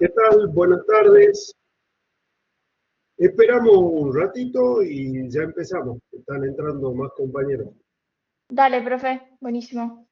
¿Qué tal? Buenas tardes. Esperamos un ratito y ya empezamos. Están entrando más compañeros. Dale, profe, buenísimo.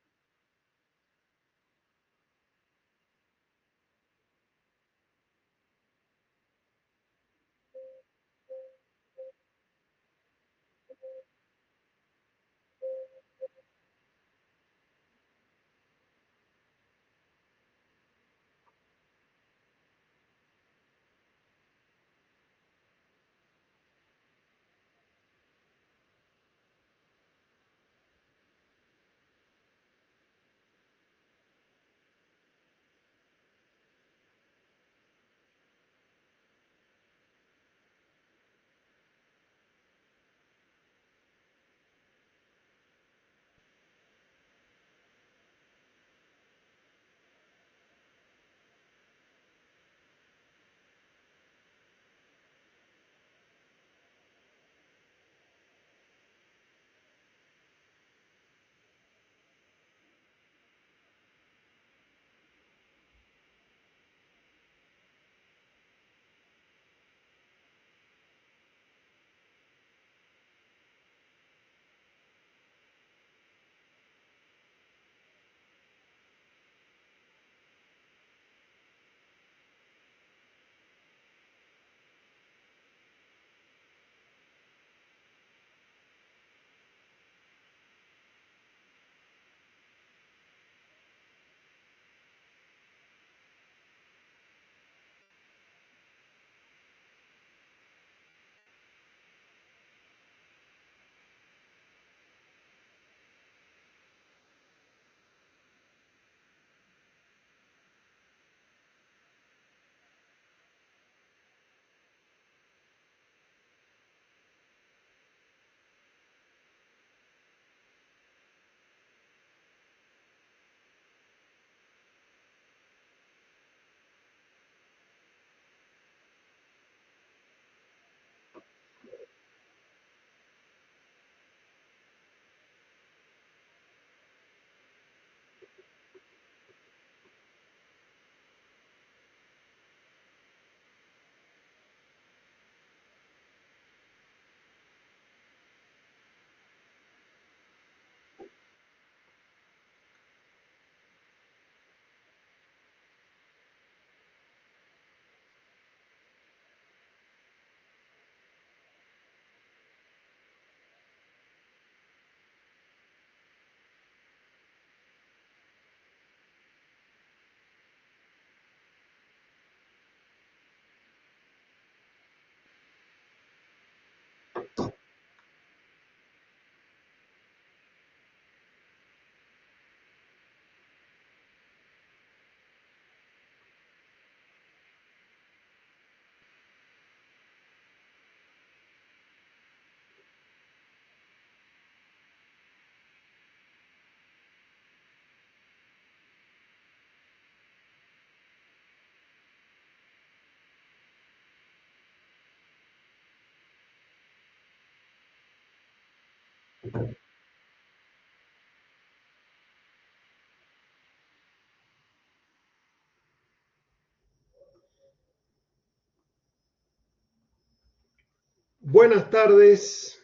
Buenas tardes.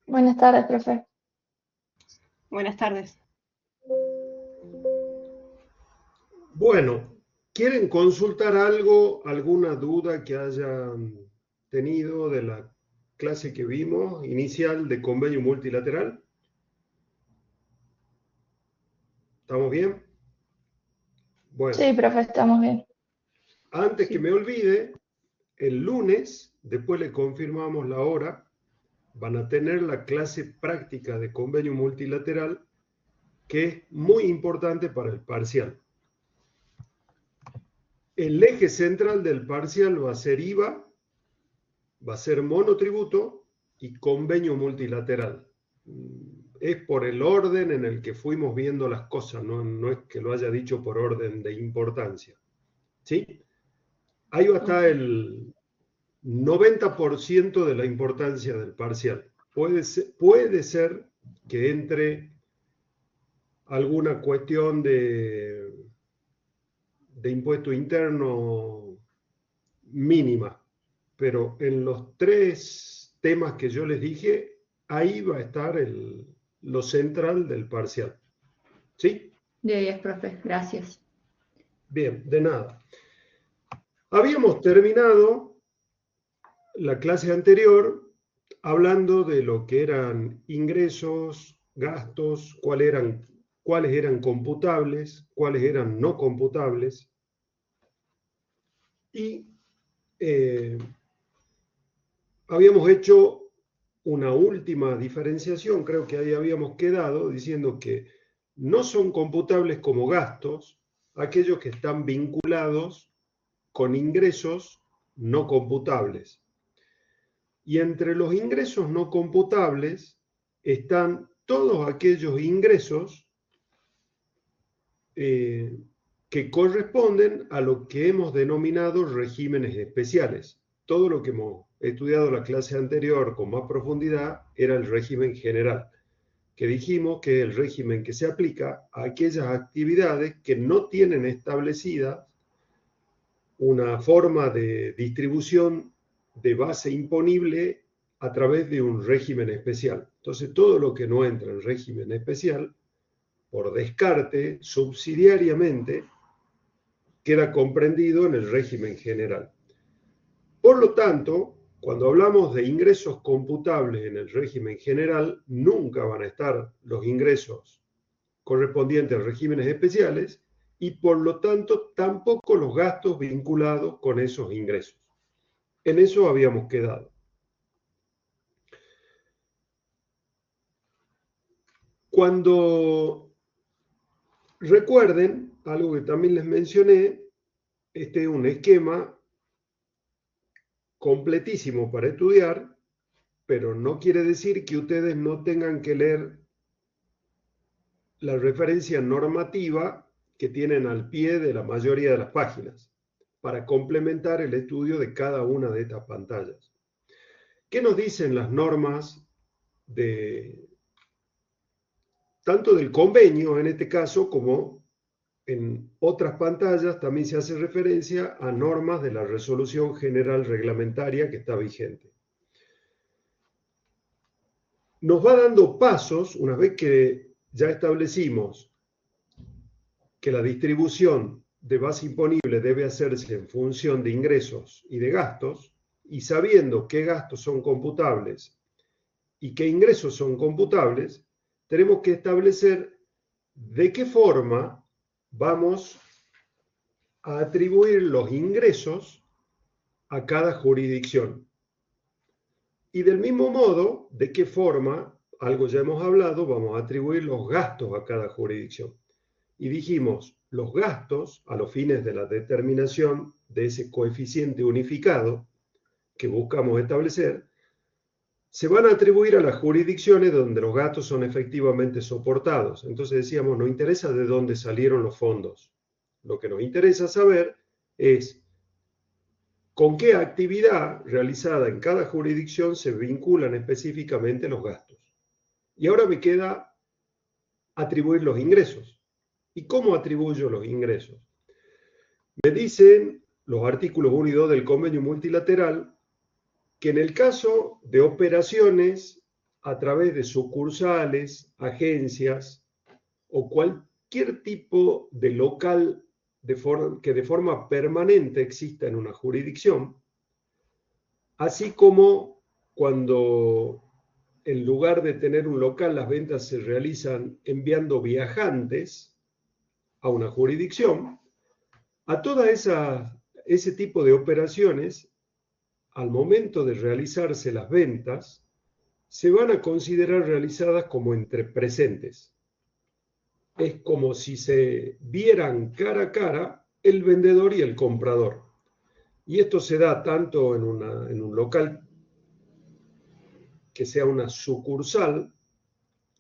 Buenas tardes, profe. Buenas tardes. Bueno, ¿quieren consultar algo, alguna duda que hayan tenido de la clase que vimos inicial de convenio multilateral? ¿Estamos bien? Bueno, Sí, profe, estamos bien. antes que Sí. me olvide, el lunes, después le confirmamos la hora, van a tener la clase práctica de convenio multilateral, que es muy importante para el parcial. El eje central del parcial va a ser IVA, va a ser monotributo y convenio multilateral. Es por el orden en el que fuimos viendo las cosas, no es que lo haya dicho por orden de importancia. ¿Sí? Ahí va a estar el 90% de la importancia del parcial. Puede ser que entre alguna cuestión de impuesto interno mínima, pero en los 3 temas que yo les dije, ahí va a estar lo central del parcial. ¿Sí? De 10, profe. Gracias. Bien, de nada. Habíamos terminado la clase anterior hablando de lo que eran ingresos, gastos, cuáles eran computables, cuáles eran no computables. Y habíamos hecho una última diferenciación, creo que ahí habíamos quedado, diciendo que no son computables como gastos aquellos que están vinculados con ingresos no computables. Y entre los ingresos no computables están todos aquellos ingresos que corresponden a lo que hemos denominado regímenes especiales. Todo lo que hemos estudiado en la clase anterior con más profundidad era el régimen general, que dijimos que es el régimen que se aplica a aquellas actividades que no tienen establecida una forma de distribución de base imponible a través de un régimen especial. Entonces, todo lo que no entra en régimen especial, por descarte, subsidiariamente, queda comprendido en el régimen general. Por lo tanto, cuando hablamos de ingresos computables en el régimen general, nunca van a estar los ingresos correspondientes a regímenes especiales y por lo tanto tampoco los gastos vinculados con esos ingresos. En eso habíamos quedado. Cuando recuerden, algo que también les mencioné, este es un esquema completísimo para estudiar, pero no quiere decir que ustedes no tengan que leer la referencia normativa que tienen al pie de la mayoría de las páginas para complementar el estudio de cada una de estas pantallas. ¿Qué nos dicen las normas tanto del convenio en este caso como en otras pantallas también se hace referencia a normas de la resolución general reglamentaria que está vigente? Nos va dando pasos, una vez que ya establecimos que la distribución de base imponible debe hacerse en función de ingresos y de gastos, y sabiendo qué gastos son computables y qué ingresos son computables, tenemos que establecer de qué forma vamos a atribuir los ingresos a cada jurisdicción. Y del mismo modo, de qué forma, algo ya hemos hablado, vamos a atribuir los gastos a cada jurisdicción. Y dijimos, los gastos, a los fines de la determinación de ese coeficiente unificado que buscamos establecer, se van a atribuir a las jurisdicciones donde los gastos son efectivamente soportados. Entonces decíamos, no interesa de dónde salieron los fondos. Lo que nos interesa saber es con qué actividad realizada en cada jurisdicción se vinculan específicamente los gastos. Y ahora me queda atribuir los ingresos. ¿Y cómo atribuyo los ingresos? Me dicen los artículos 1 y 2 del convenio multilateral que en el caso de operaciones a través de sucursales, agencias o cualquier tipo de local que de forma permanente exista en una jurisdicción, así como cuando en lugar de tener un local las ventas se realizan enviando viajantes a una jurisdicción, a toda ese tipo de operaciones, al momento de realizarse las ventas, se van a considerar realizadas como entre presentes. Es como si se vieran cara a cara el vendedor y el comprador. Y esto se da tanto en un local que sea una sucursal,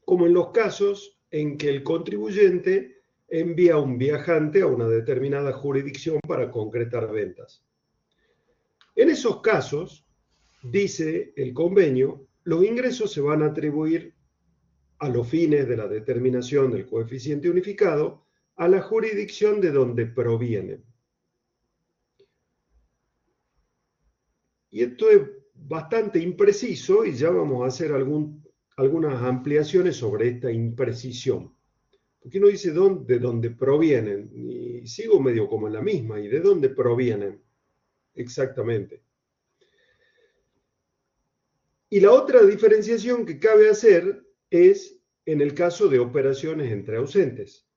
como en los casos en que el contribuyente envía un viajante a una determinada jurisdicción para concretar ventas. En esos casos, dice el convenio, los ingresos se van a atribuir a los fines de la determinación del coeficiente unificado a la jurisdicción de donde provienen. Y esto es bastante impreciso y ya vamos a hacer algunas ampliaciones sobre esta imprecisión. Porque uno dice de dónde provienen, y sigo medio como en la misma, ¿y de dónde provienen exactamente? Y la otra diferenciación que cabe hacer es en el caso de operaciones entre ausentes,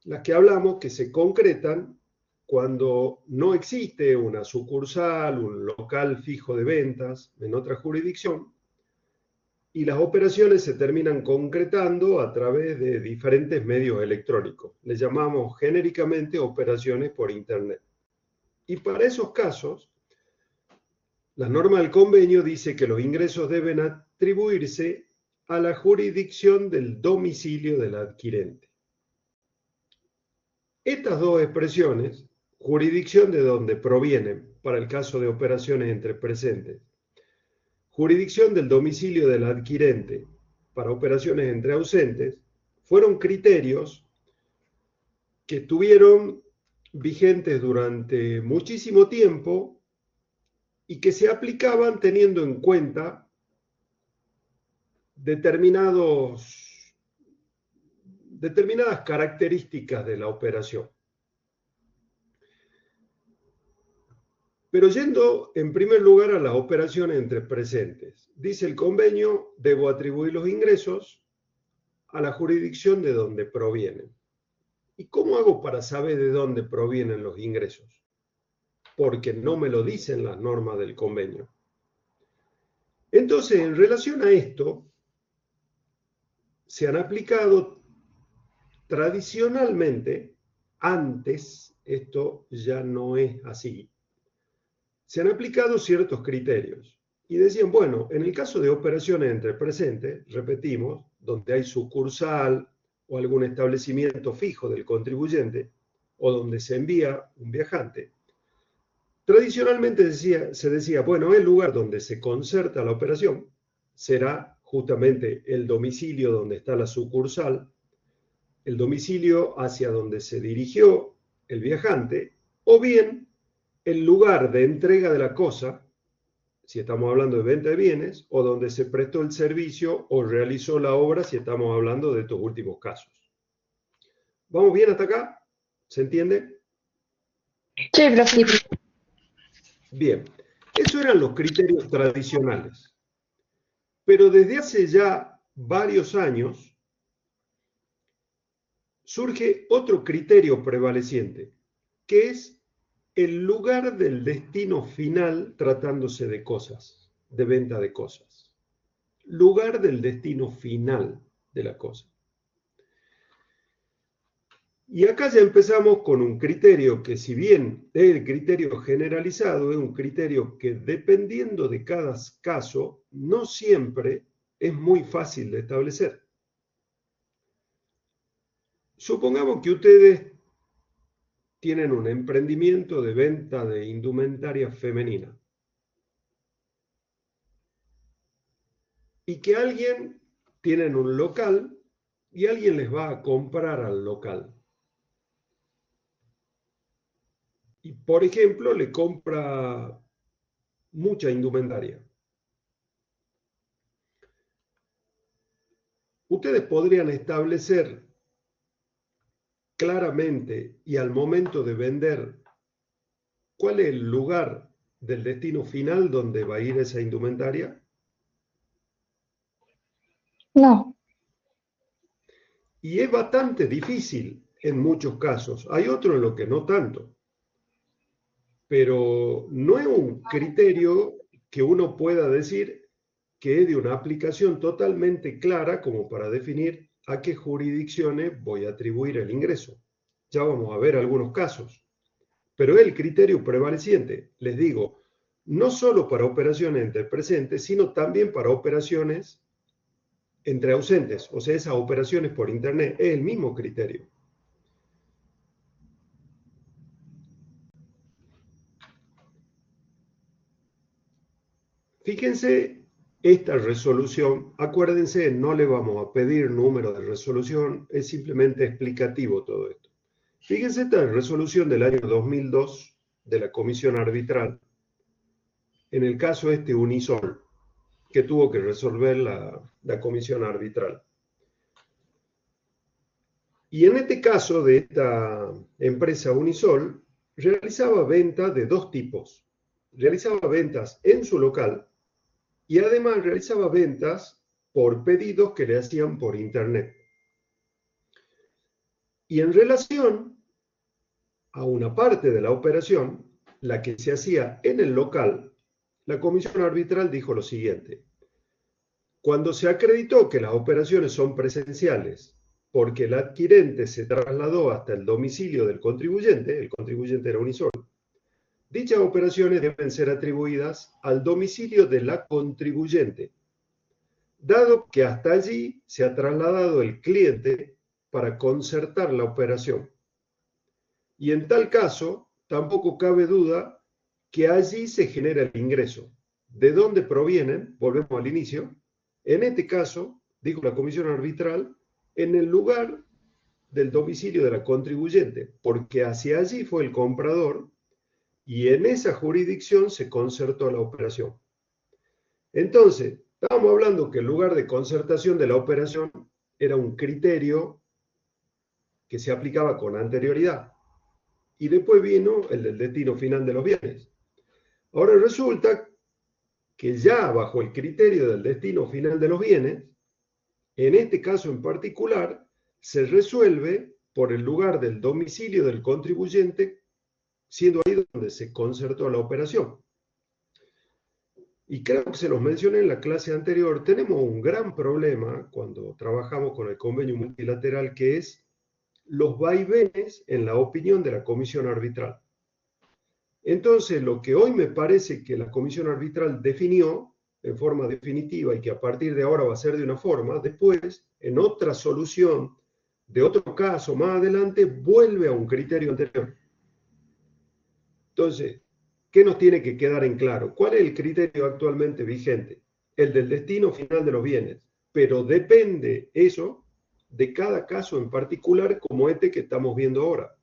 las que hablamos que se concretan cuando no existe una sucursal, un local fijo de ventas en otra jurisdicción, y las operaciones se terminan concretando a través de diferentes medios electrónicos. Le llamamos genéricamente operaciones por Internet. Y para esos casos, la norma del convenio dice que los ingresos deben atribuirse a la jurisdicción del domicilio del adquirente. Estas dos expresiones, jurisdicción de donde provienen, para el caso de operaciones entre presentes, jurisdicción del domicilio del adquirente para operaciones entre ausentes, fueron criterios que estuvieron vigentes durante muchísimo tiempo y que se aplicaban teniendo en cuenta determinadas características de la operación. Pero yendo en primer lugar a las operaciones entre presentes, dice el convenio, debo atribuir los ingresos a la jurisdicción de donde provienen. ¿Y cómo hago para saber de dónde provienen los ingresos? Porque no me lo dicen las normas del convenio. Entonces, en relación a esto, se han aplicado tradicionalmente, antes esto ya no es así, se han aplicado ciertos criterios y decían, bueno, en el caso de operaciones entre presentes, repetimos, donde hay sucursal o algún establecimiento fijo del contribuyente o donde se envía un viajante, tradicionalmente se decía, bueno, el lugar donde se concerta la operación será justamente el domicilio donde está la sucursal, el domicilio hacia donde se dirigió el viajante, o bien el lugar de entrega de la cosa, si estamos hablando de venta de bienes, o donde se prestó el servicio o realizó la obra, si estamos hablando de estos últimos casos. ¿Vamos bien hasta acá? ¿Se entiende? Sí, profe. Bien, esos eran los criterios tradicionales. Pero desde hace ya varios años surge otro criterio prevaleciente, que es el lugar del destino final tratándose de cosas, de venta de cosas. Lugar del destino final de la cosa. Y acá ya empezamos con un criterio que, si bien es el criterio generalizado, es un criterio que, dependiendo de cada caso, no siempre es muy fácil de establecer. Supongamos que ustedes tienen un emprendimiento de venta de indumentaria femenina y que alguien tienen un local y alguien les va a comprar al local. Y, por ejemplo, le compra mucha indumentaria. Ustedes podrían establecer claramente y al momento de vender cuál es el lugar del destino final donde va a ir esa indumentaria. No. Y es bastante difícil en muchos casos. Hay otros en los que no tanto. Pero no es un criterio que uno pueda decir que es de una aplicación totalmente clara como para definir a qué jurisdicciones voy a atribuir el ingreso. Ya vamos a ver algunos casos. Pero es el criterio prevaleciente, les digo, no solo para operaciones entre presentes, sino también para operaciones entre ausentes. O sea, esas operaciones por Internet es el mismo criterio. Fíjense esta resolución, acuérdense, no le vamos a pedir número de resolución, es simplemente explicativo todo esto. Fíjense esta resolución del año 2002 de la Comisión Arbitral, en el caso este Unisol, que tuvo que resolver la comisión arbitral. Y en este caso de esta empresa Unisol, realizaba ventas de dos tipos. Realizaba ventas en su local y además realizaba ventas por pedidos que le hacían por internet. Y en relación a una parte de la operación, la que se hacía en el local, la comisión arbitral dijo lo siguiente: cuando se acreditó que las operaciones son presenciales porque el adquirente se trasladó hasta el domicilio del contribuyente, el contribuyente era Unisol, dichas operaciones deben ser atribuidas al domicilio de la contribuyente, dado que hasta allí se ha trasladado el cliente para concertar la operación. Y en tal caso, tampoco cabe duda que allí se genera el ingreso. ¿De dónde provienen? Volvemos al inicio. En este caso, dijo la comisión arbitral, en el lugar del domicilio de la contribuyente, porque hacia allí fue el comprador y en esa jurisdicción se concertó la operación. Entonces, estábamos hablando que el lugar de concertación de la operación era un criterio que se aplicaba con anterioridad. Y después vino el del destino final de los bienes. Ahora resulta que ya bajo el criterio del destino final de los bienes, en este caso en particular, se resuelve por el lugar del domicilio del contribuyente, siendo ahí donde se concertó la operación. Y creo que se los mencioné en la clase anterior, tenemos un gran problema cuando trabajamos con el convenio multilateral, que es los vaivenes en la opinión de la comisión arbitral. Entonces, lo que hoy me parece que la comisión arbitral definió en forma definitiva y que a partir de ahora va a ser de una forma, después, en otra solución de otro caso más adelante, vuelve a un criterio anterior. Entonces, ¿qué nos tiene que quedar en claro? ¿Cuál es el criterio actualmente vigente? El del destino final de los bienes. Pero depende eso de cada caso en particular, como este que estamos viendo ahora.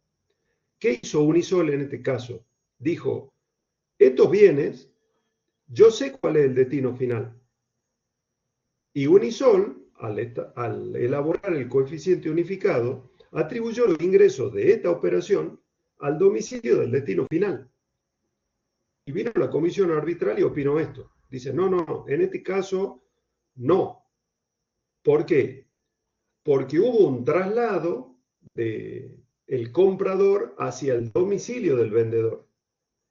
¿Qué hizo Unisol en este caso? Dijo, estos bienes, yo sé cuál es el destino final. Y Unisol, al elaborar el coeficiente unificado, atribuyó los ingresos de esta operación al domicilio del destino final. Y vino la comisión arbitral y opinó esto. Dice, no, en este caso, no. ¿Por qué? Porque hubo un traslado del comprador hacia el domicilio del vendedor.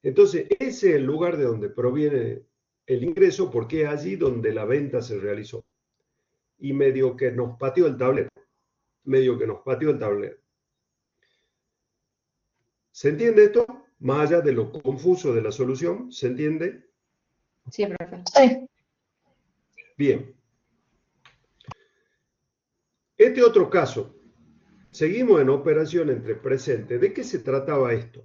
Entonces, ese es el lugar de donde proviene el ingreso, porque es allí donde la venta se realizó. Y medio que nos pateó el tablero. ¿Se entiende esto? Más allá de lo confuso de la solución, ¿se entiende? Sí, profe. Sí. Bien. Este otro caso. Seguimos en operación entre presentes. ¿De qué se trataba esto?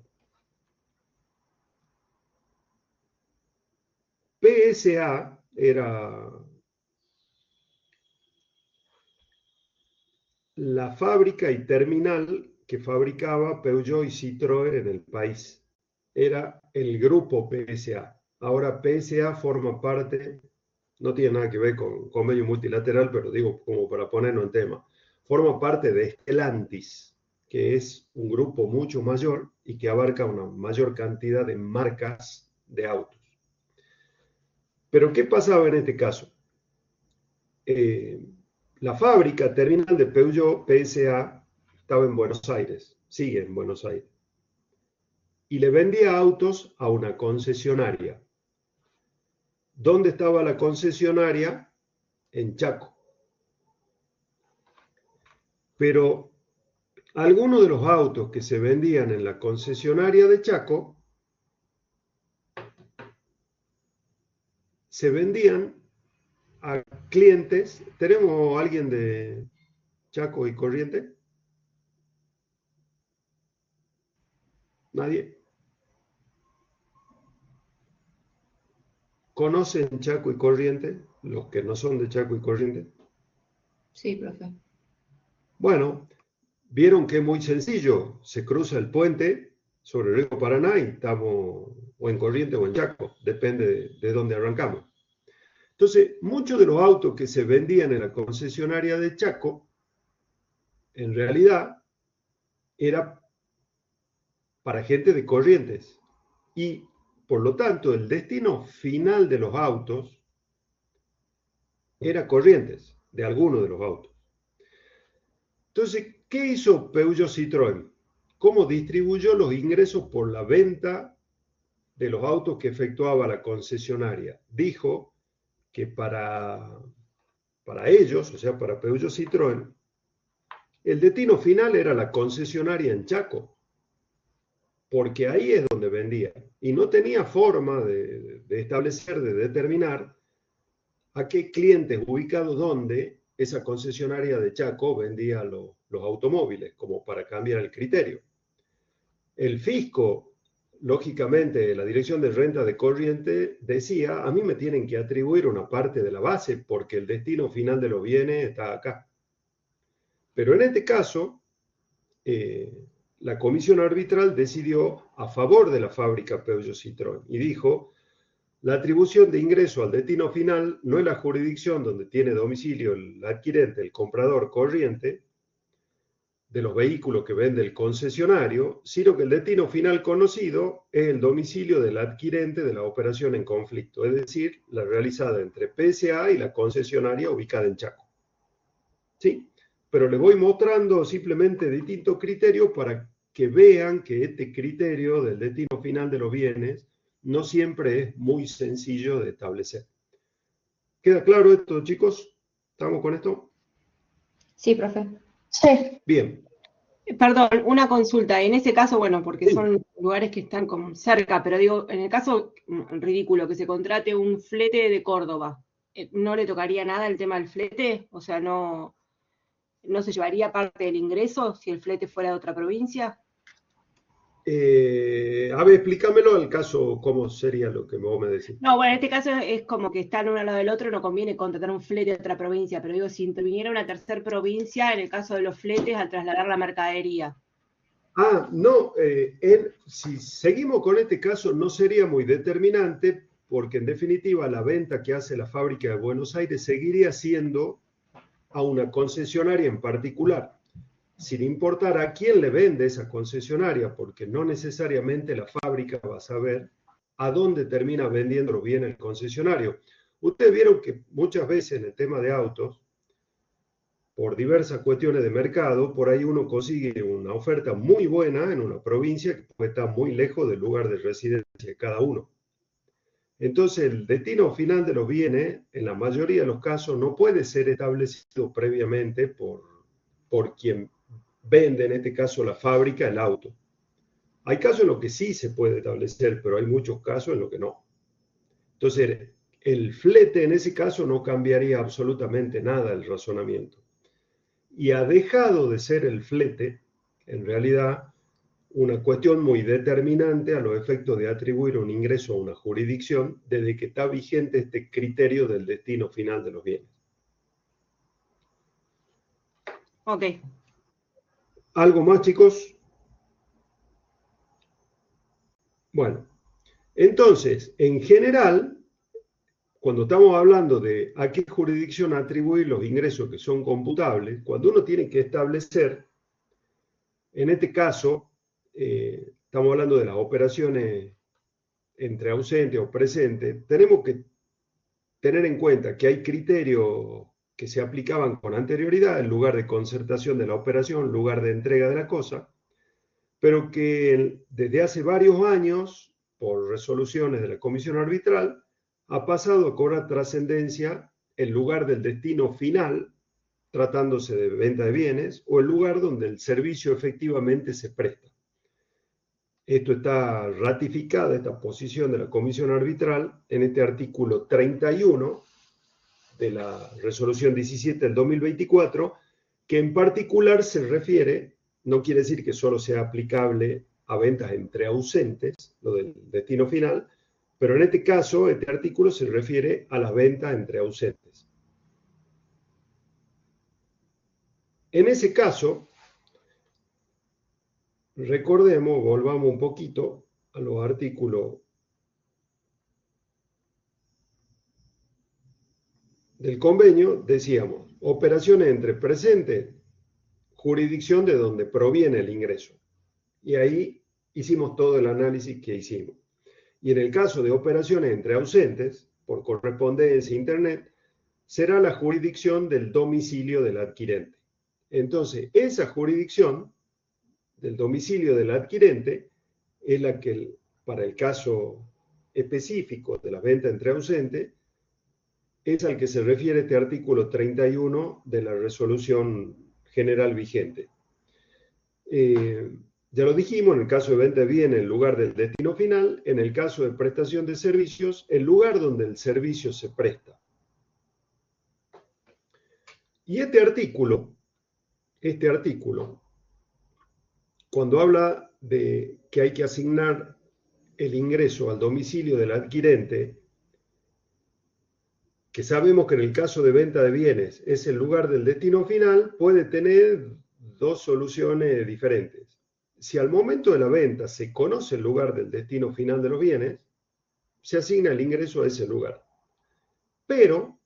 PSA era la fábrica y terminal que fabricaba Peugeot y Citroën en el país. Era el grupo PSA. Ahora PSA forma parte, no tiene nada que ver con convenio multilateral, pero digo como para ponernos en tema, forma parte de Stellantis, que es un grupo mucho mayor y que abarca una mayor cantidad de marcas de autos. Pero ¿qué pasaba en este caso? La fábrica terminal de Peugeot PSA estaba en Buenos Aires, sigue en Buenos Aires, y le vendía autos a una concesionaria. ¿Dónde estaba la concesionaria? En Chaco. Pero algunos de los autos que se vendían en la concesionaria de Chaco se vendían a clientes. ¿Tenemos a alguien de Chaco y Corrientes? ¿Nadie? ¿Conocen Chaco y Corrientes? Los que no son de Chaco y Corrientes. Sí, profe. Bueno, vieron que es muy sencillo. Se cruza el puente sobre el río Paraná y estamos o en Corrientes o en Chaco, depende de dónde arrancamos. Entonces, muchos de los autos que se vendían en la concesionaria de Chaco, en realidad, era para gente de Corrientes. Y, por lo tanto, el destino final de los autos era Corrientes, de algunos de los autos. Entonces, ¿qué hizo Peugeot Citroën? ¿Cómo distribuyó los ingresos por la venta de los autos que efectuaba la concesionaria? Dijo que para ellos, o sea, para Peugeot Citroën, el destino final era la concesionaria en Chaco, porque ahí es donde vendía. Y no tenía forma de establecer, de determinar a qué clientes ubicados dónde esa concesionaria de Chaco vendía los automóviles, como para cambiar el criterio. El fisco, lógicamente, la Dirección de Renta de Corrientes decía, a mí me tienen que atribuir una parte de la base porque el destino final de los bienes está acá. Pero en este caso, la comisión arbitral decidió a favor de la fábrica Peugeot Citroën y dijo, la atribución de ingreso al destino final no es la jurisdicción donde tiene domicilio el adquirente, el comprador corriente de los vehículos que vende el concesionario, sino que el destino final conocido es el domicilio del adquirente de la operación en conflicto, es decir, la realizada entre PSA y la concesionaria ubicada en Chaco. ¿Sí? Pero les voy mostrando simplemente distintos criterios para que vean que este criterio del destino final de los bienes no siempre es muy sencillo de establecer. ¿Queda claro esto, chicos? ¿Estamos con esto? Sí, profe. Sí. Bien. Perdón, una consulta. En ese caso, bueno, porque Sí. son lugares que están como cerca, pero digo, en el caso ridículo, que se contrate un flete de Córdoba, ¿no le tocaría nada el tema del flete? O sea, ¿no se llevaría parte del ingreso si el flete fuera de otra provincia? A ver, explícamelo el caso, cómo sería lo que vos me decís. No, bueno, en este caso es como que están uno al lado del otro, no conviene contratar un flete de otra provincia, pero digo, si interviniera una tercera provincia, en el caso de los fletes, al trasladar la mercadería. Ah, no, si seguimos con este caso no sería muy determinante porque en definitiva la venta que hace la fábrica de Buenos Aires seguiría siendo a una concesionaria en particular, sin importar a quién le vende esa concesionaria, porque no necesariamente la fábrica va a saber a dónde termina vendiendo los bienes el concesionario. Ustedes vieron que muchas veces en el tema de autos, por diversas cuestiones de mercado, por ahí uno consigue una oferta muy buena en una provincia que puede estar muy lejos del lugar de residencia de cada uno. Entonces, el destino final de los bienes, en la mayoría de los casos, no puede ser establecido previamente por quien vende, en este caso la fábrica, el auto. Hay casos en los que sí se puede establecer, pero hay muchos casos en los que no. Entonces, el flete en ese caso no cambiaría absolutamente nada el razonamiento. Y ha dejado de ser el flete, en realidad, una cuestión muy determinante a los efectos de atribuir un ingreso a una jurisdicción desde que está vigente este criterio del destino final de los bienes. Ok. ¿Algo más, chicos? Bueno, entonces, en general, cuando estamos hablando de a qué jurisdicción atribuir los ingresos que son computables, cuando uno tiene que establecer, en este caso, estamos hablando de las operaciones entre ausente o presente, tenemos que tener en cuenta que hay criterios que se aplicaban con anterioridad, en lugar de concertación de la operación, lugar de entrega de la cosa, pero que desde hace varios años, por resoluciones de la comisión arbitral, ha pasado a cobrar trascendencia el lugar del destino final, tratándose de venta de bienes, o el lugar donde el servicio efectivamente se presta. Esto está ratificada, esta posición de la comisión arbitral, en este artículo 31 de la resolución 17 del 2024, que en particular se refiere, no quiere decir que solo sea aplicable a ventas entre ausentes, lo del destino final, pero en este caso, este artículo se refiere a las ventas entre ausentes. En ese caso, recordemos, volvamos un poquito a los artículos del convenio. Decíamos, operaciones entre presentes, jurisdicción de donde proviene el ingreso. Y ahí hicimos todo el análisis que hicimos. Y en el caso de operaciones entre ausentes, por correspondencia a Internet, será la jurisdicción del domicilio del adquirente. Entonces, esa jurisdicción del domicilio del adquirente es la que, para el caso específico de las ventas entre ausentes, es al que se refiere este artículo 31 de la resolución general vigente. Ya lo dijimos, en el caso de venta de bienes, el lugar del destino final; en el caso de prestación de servicios, el lugar donde el servicio se presta. Y este artículo, cuando habla de que hay que asignar el ingreso al domicilio del adquirente, que sabemos que en el caso de venta de bienes es el lugar del destino final, puede tener dos soluciones diferentes. Si al momento de la venta se conoce el lugar del destino final de los bienes, se asigna el ingreso a ese lugar. Pero,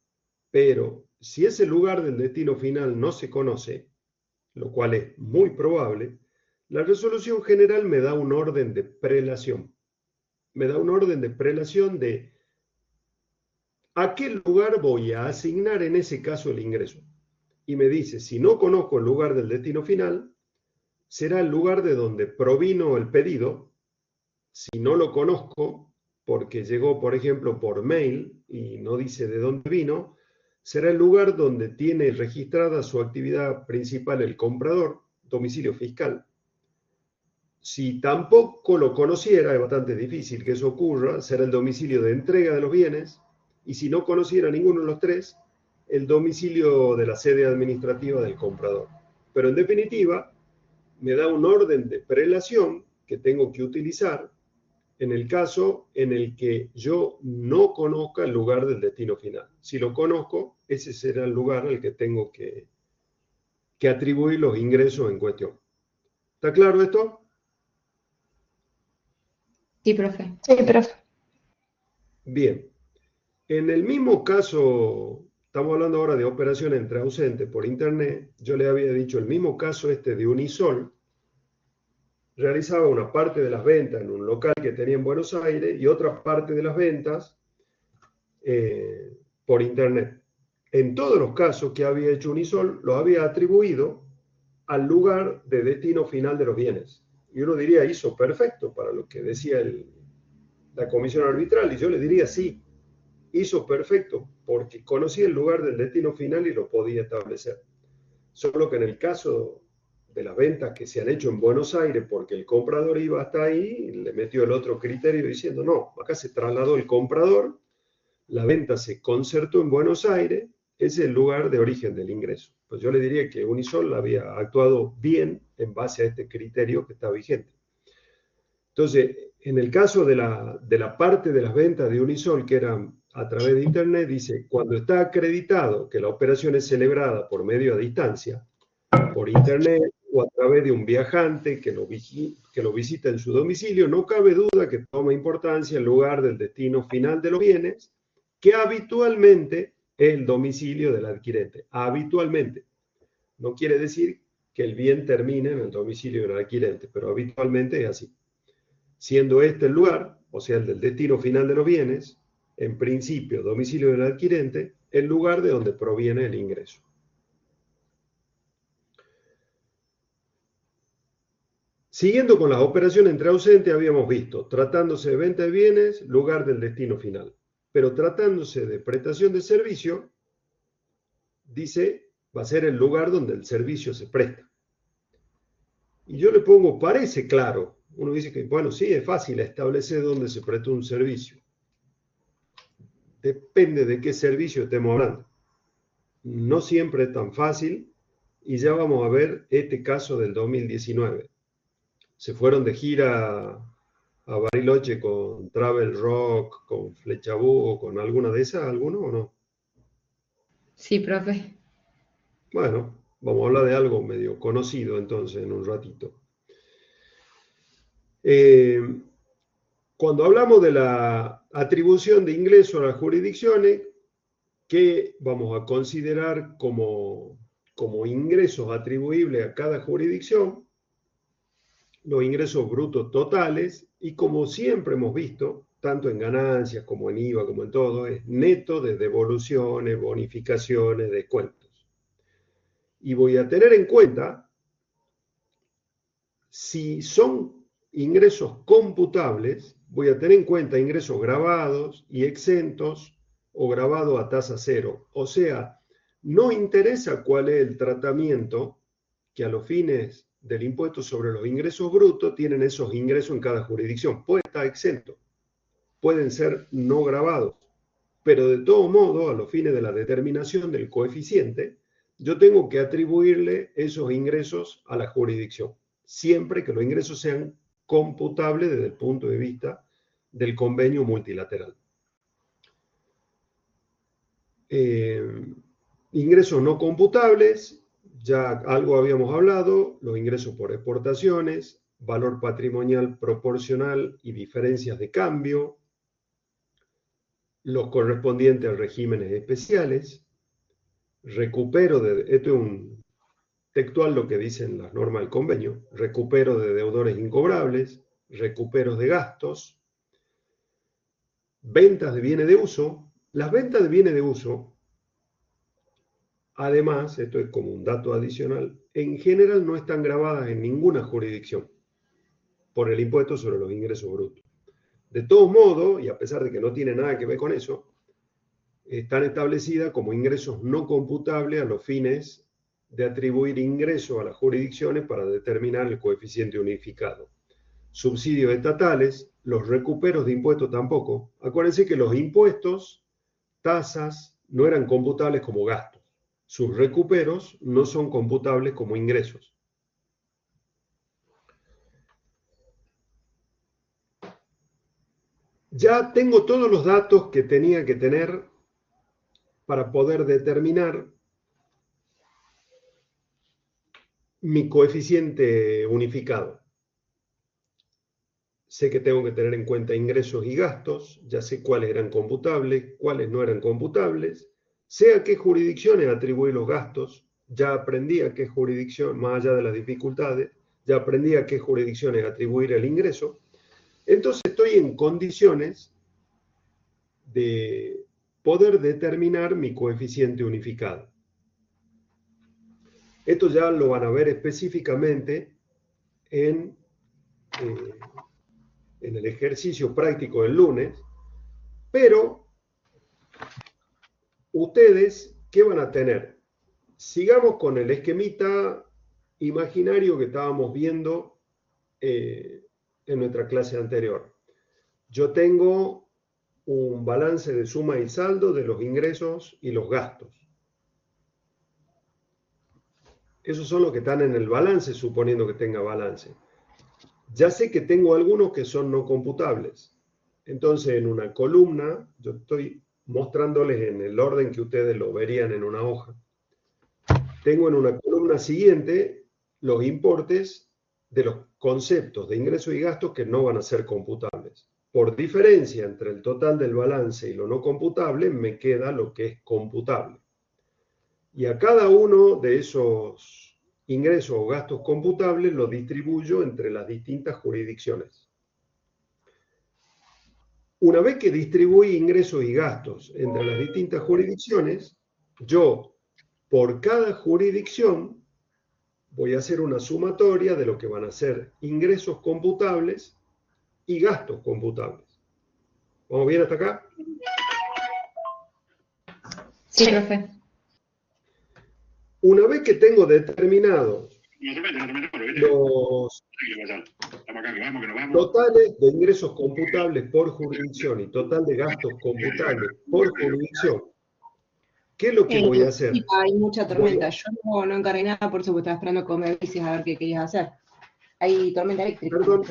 si ese lugar del destino final no se conoce, lo cual es muy probable, la resolución general me da un orden de prelación. Me da un orden de prelación de a qué lugar voy a asignar en ese caso el ingreso. Y me dice, si no conozco el lugar del destino final, será el lugar de donde provino el pedido. Si no lo conozco, porque llegó, por ejemplo, por mail y no dice de dónde vino, será el lugar donde tiene registrada su actividad principal el comprador, domicilio fiscal. Si tampoco lo conociera, es bastante difícil que eso ocurra, será el domicilio de entrega de los bienes. Y si no conociera ninguno de los tres, el domicilio de la sede administrativa del comprador. Pero en definitiva, me da un orden de prelación que tengo que utilizar en el caso en el que yo no conozca el lugar del destino final. Si lo conozco, ese será el lugar al que tengo que atribuir los ingresos en cuestión. ¿Está claro esto? Sí, profe. Sí, profe. Bien. En el mismo caso, estamos hablando ahora de operaciones entre ausentes por Internet. Yo le había dicho el mismo caso de Unisol. Realizaba una parte de las ventas en un local que tenía en Buenos Aires y otra parte de las ventas por Internet. En todos los casos que había hecho Unisol, lo había atribuido al lugar de destino final de los bienes. Y uno diría, hizo perfecto para lo que decía la comisión arbitral. Y yo le diría, sí, hizo perfecto, porque conocía el lugar del destino final y lo podía establecer. Solo que en el caso de las ventas que se han hecho en Buenos Aires, porque el comprador iba hasta ahí, le metió el otro criterio diciendo, no, acá se trasladó el comprador, la venta se concertó en Buenos Aires, ese es el lugar de origen del ingreso. Pues yo le diría que Unisol había actuado bien en base a este criterio que está vigente. Entonces, en el caso de la parte de las ventas de Unisol que eran a través de Internet, dice, cuando está acreditado que la operación es celebrada por medio a distancia, por Internet o a través de un viajante que lo visita en su domicilio, no cabe duda que toma importancia el lugar del destino final de los bienes, que habitualmente es el domicilio del adquirente. Habitualmente. No quiere decir que el bien termine en el domicilio del adquirente, pero habitualmente es así. Siendo este el lugar, o sea, el del destino final de los bienes, en principio, domicilio del adquirente, el lugar de donde proviene el ingreso. Siguiendo con las operaciones entre ausentes, habíamos visto, tratándose de venta de bienes, lugar del destino final. Pero tratándose de prestación de servicio, dice, va a ser el lugar donde el servicio se presta. Y yo le pongo, parece claro. Uno dice que, bueno, sí, es fácil establecer dónde se presta un servicio. Depende de qué servicio estemos hablando. No siempre es tan fácil y ya vamos a ver este caso del 2019. Se fueron de gira a Bariloche con Travel Rock, con Flecha Búho, con alguna de esas, ¿alguno o no? Sí, profe. Bueno, vamos a hablar de algo medio conocido entonces en un ratito. Cuando hablamos de la atribución de ingreso a las jurisdicciones, ¿qué vamos a considerar como ingresos atribuibles a cada jurisdicción? Los ingresos brutos totales, y como siempre hemos visto, tanto en ganancias como en IVA, como en todo, es neto de devoluciones, bonificaciones, descuentos. Y voy a tener en cuenta, si son ingresos computables, voy a tener en cuenta ingresos grabados y exentos o grabados a tasa cero. O sea, no interesa cuál es el tratamiento que a los fines del impuesto sobre los ingresos brutos tienen esos ingresos en cada jurisdicción. Puede estar exento, pueden ser no grabados, pero de todo modo, a los fines de la determinación del coeficiente, yo tengo que atribuirle esos ingresos a la jurisdicción, siempre que los ingresos sean computables desde el punto de vista del convenio multilateral. Ingresos no computables, ya algo habíamos hablado, los ingresos por exportaciones, valor patrimonial proporcional y diferencias de cambio, los correspondientes a regímenes especiales, recupero de, esto es un textual lo que dicen las normas del convenio, recupero de deudores incobrables, recuperos de gastos, ventas de bienes de uso. Las ventas de bienes de uso, además, esto es como un dato adicional, en general no están grabadas en ninguna jurisdicción por el impuesto sobre los ingresos brutos. De todos modos, y a pesar de que no tiene nada que ver con eso, están establecidas como ingresos no computables a los fines de atribuir ingresos a las jurisdicciones para determinar el coeficiente unificado. Subsidios estatales, los recuperos de impuestos tampoco. Acuérdense que los impuestos, tasas, no eran computables como gastos. Sus recuperos no son computables como ingresos. Ya tengo todos los datos que tenía que tener para poder determinar mi coeficiente unificado. Sé que tengo que tener en cuenta ingresos y gastos, ya sé cuáles eran computables, cuáles no eran computables, sé a qué jurisdicciones atribuir los gastos, ya aprendí a qué jurisdicción, más allá de las dificultades, ya aprendí a qué jurisdicciones atribuir el ingreso. Entonces estoy en condiciones de poder determinar mi coeficiente unificado. Esto ya lo van a ver específicamente en el ejercicio práctico del lunes, pero ustedes, ¿qué van a tener? Sigamos con el esquemita imaginario que estábamos viendo en nuestra clase anterior. Yo tengo un balance de suma y saldo de los ingresos y los gastos. Esos son los que están en el balance, suponiendo que tenga balance. Ya sé que tengo algunos que son no computables. Entonces, en una columna, yo estoy mostrándoles en el orden que ustedes lo verían en una hoja. Tengo en una columna siguiente los importes de los conceptos de ingresos y gastos que no van a ser computables. Por diferencia entre el total del balance y lo no computable, me queda lo que es computable. Y a cada uno de esos ingresos o gastos computables los distribuyo entre las distintas jurisdicciones. Una vez que distribuí ingresos y gastos entre las distintas jurisdicciones, yo, por cada jurisdicción, voy a hacer una sumatoria de lo que van a ser ingresos computables y gastos computables. ¿Vamos bien hasta acá? Sí, profe. Una vez que tengo determinados los totales de ingresos computables por jurisdicción y total de gastos computables por jurisdicción, ¿qué es lo que voy a hacer? Hay mucha tormenta. Yo no encargué nada, por eso porque estaba esperando que me dices a ver qué querías hacer. Hay tormenta eléctrica. Perdón,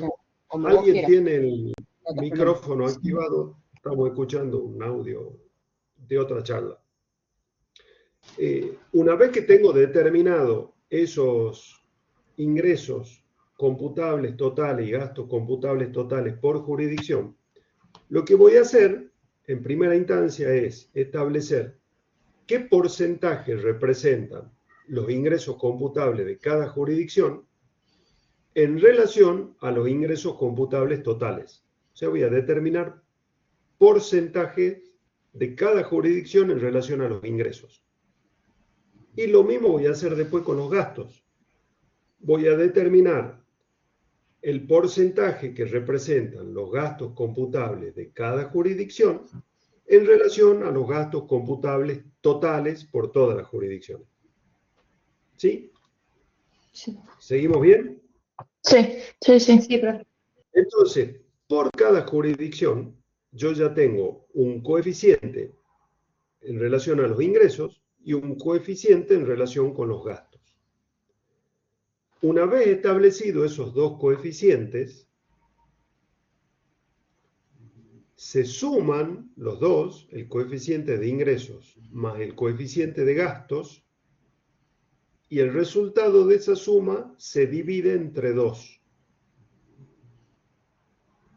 como alguien tiene el micrófono activado. Estamos escuchando un audio de otra charla. Una vez que tengo determinado esos ingresos computables totales y gastos computables totales por jurisdicción, lo que voy a hacer en primera instancia es establecer qué porcentaje representan los ingresos computables de cada jurisdicción en relación a los ingresos computables totales. O sea, voy a determinar porcentaje de cada jurisdicción en relación a los ingresos. Y lo mismo voy a hacer después con los gastos. Voy a determinar el porcentaje que representan los gastos computables de cada jurisdicción en relación a los gastos computables totales por todas las jurisdicciones. ¿Sí? Sí. ¿Seguimos bien? Sí, sí, sí. Sí, profe. Entonces, por cada jurisdicción, yo ya tengo un coeficiente en relación a los ingresos y un coeficiente en relación con los gastos. Una vez establecidos esos dos coeficientes, se suman los dos, el coeficiente de ingresos más el coeficiente de gastos, y el resultado de esa suma se divide entre 2.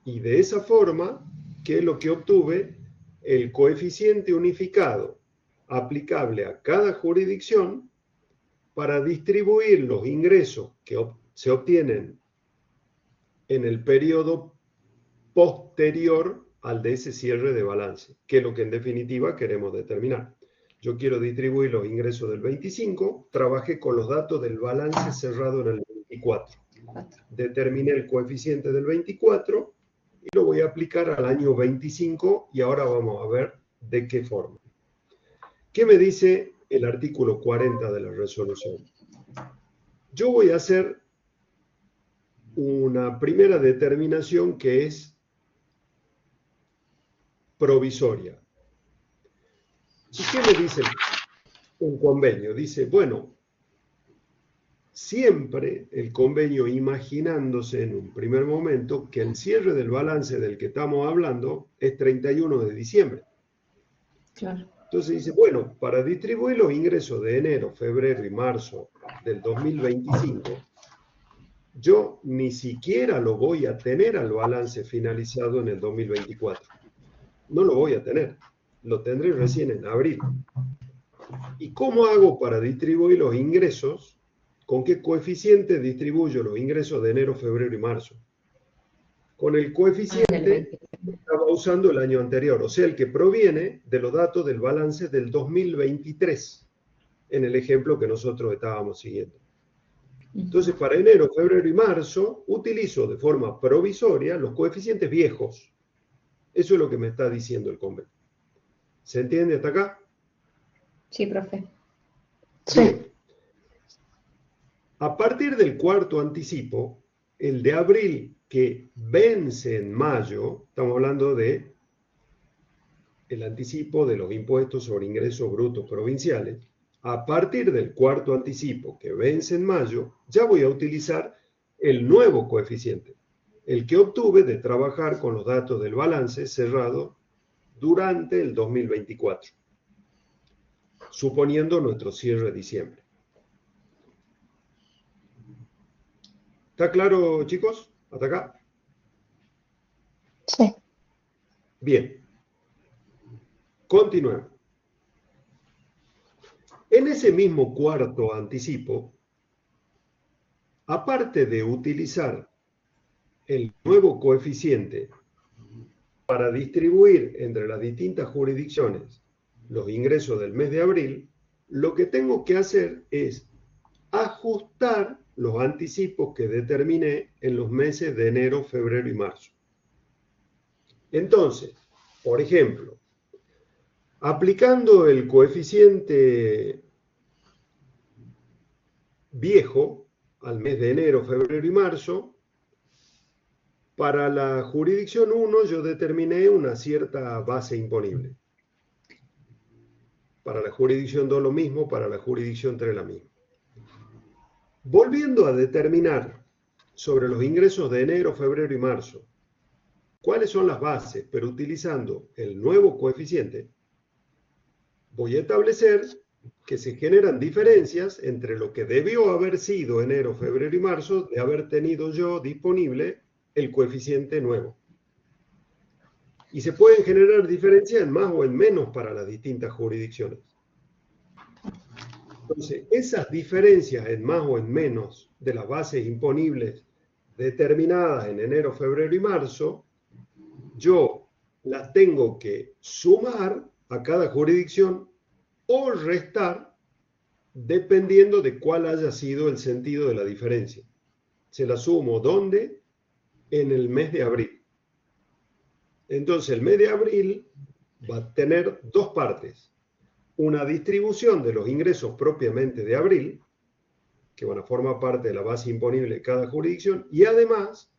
Y de esa forma, ¿qué es lo que obtuve? El coeficiente unificado aplicable a cada jurisdicción para distribuir los ingresos que se obtienen en el periodo posterior al de ese cierre de balance, que es lo que en definitiva queremos determinar. Yo quiero distribuir los ingresos del 25, trabajé con los datos del balance cerrado en el 24. Determiné el coeficiente del 24 y lo voy a aplicar al año 25 y ahora vamos a ver de qué forma. ¿Qué me dice el artículo 40 de la resolución? Yo voy a hacer una primera determinación que es provisoria. ¿Y qué me dice un convenio? Dice, bueno, siempre el convenio imaginándose en un primer momento que el cierre del balance del que estamos hablando es 31 de diciembre. Claro. Entonces dice, bueno, para distribuir los ingresos de enero, febrero y marzo del 2025, yo ni siquiera lo voy a tener al balance finalizado en el 2024. No lo voy a tener. Lo tendré recién en abril. ¿Y cómo hago para distribuir los ingresos? ¿Con qué coeficiente distribuyo los ingresos de enero, febrero y marzo? Con el coeficiente que estaba usando el año anterior, o sea, el que proviene de los datos del balance del 2023, en el ejemplo que nosotros estábamos siguiendo. Entonces, para enero, febrero y marzo, utilizo de forma provisoria los coeficientes viejos. Eso es lo que me está diciendo el convenio. ¿Se entiende hasta acá? Sí, profe. Sí. Bien. A partir del cuarto anticipo, el de abril que vence en mayo, estamos hablando de el anticipo de los impuestos sobre ingresos brutos provinciales, a partir del cuarto anticipo que vence en mayo, ya voy a utilizar el nuevo coeficiente, el que obtuve de trabajar con los datos del balance cerrado durante el 2024, suponiendo nuestro cierre de diciembre. ¿Está claro, chicos? ¿Hasta acá? Sí. Bien. Continuemos. En ese mismo cuarto anticipo, aparte de utilizar el nuevo coeficiente para distribuir entre las distintas jurisdicciones los ingresos del mes de abril, lo que tengo que hacer es ajustar los anticipos que determiné en los meses de enero, febrero y marzo. Entonces, por ejemplo, aplicando el coeficiente viejo al mes de enero, febrero y marzo, para la jurisdicción 1 yo determiné una cierta base imponible. Para la jurisdicción 2 lo mismo, para la jurisdicción 3 la misma. Volviendo a determinar sobre los ingresos de enero, febrero y marzo, cuáles son las bases, pero utilizando el nuevo coeficiente, voy a establecer que se generan diferencias entre lo que debió haber sido enero, febrero y marzo de haber tenido yo disponible el coeficiente nuevo. Y se pueden generar diferencias en más o en menos para las distintas jurisdicciones. Entonces, esas diferencias en más o en menos de las bases imponibles determinadas en enero, febrero y marzo, yo las tengo que sumar a cada jurisdicción o restar dependiendo de cuál haya sido el sentido de la diferencia. Se la sumo, ¿dónde? En el mes de abril. Entonces, el mes de abril va a tener dos partes. Una distribución de los ingresos propiamente de abril, que van a formar parte de la base imponible de cada jurisdicción, y además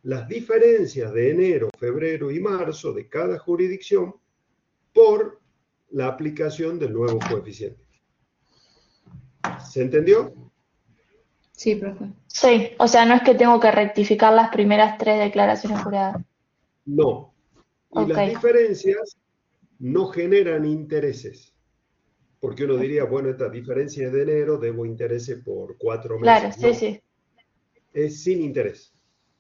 las diferencias de enero, febrero y marzo de cada jurisdicción por la aplicación del nuevo coeficiente. ¿Se entendió? Sí, profe. Sí, o sea, no es que tengo que rectificar las primeras 3 declaraciones juradas. No. Y Ok. las diferencias no generan intereses. Porque uno diría, bueno, esta diferencia es de enero, debo intereses por 4 meses. Claro, sí, No, sí. es sin interés.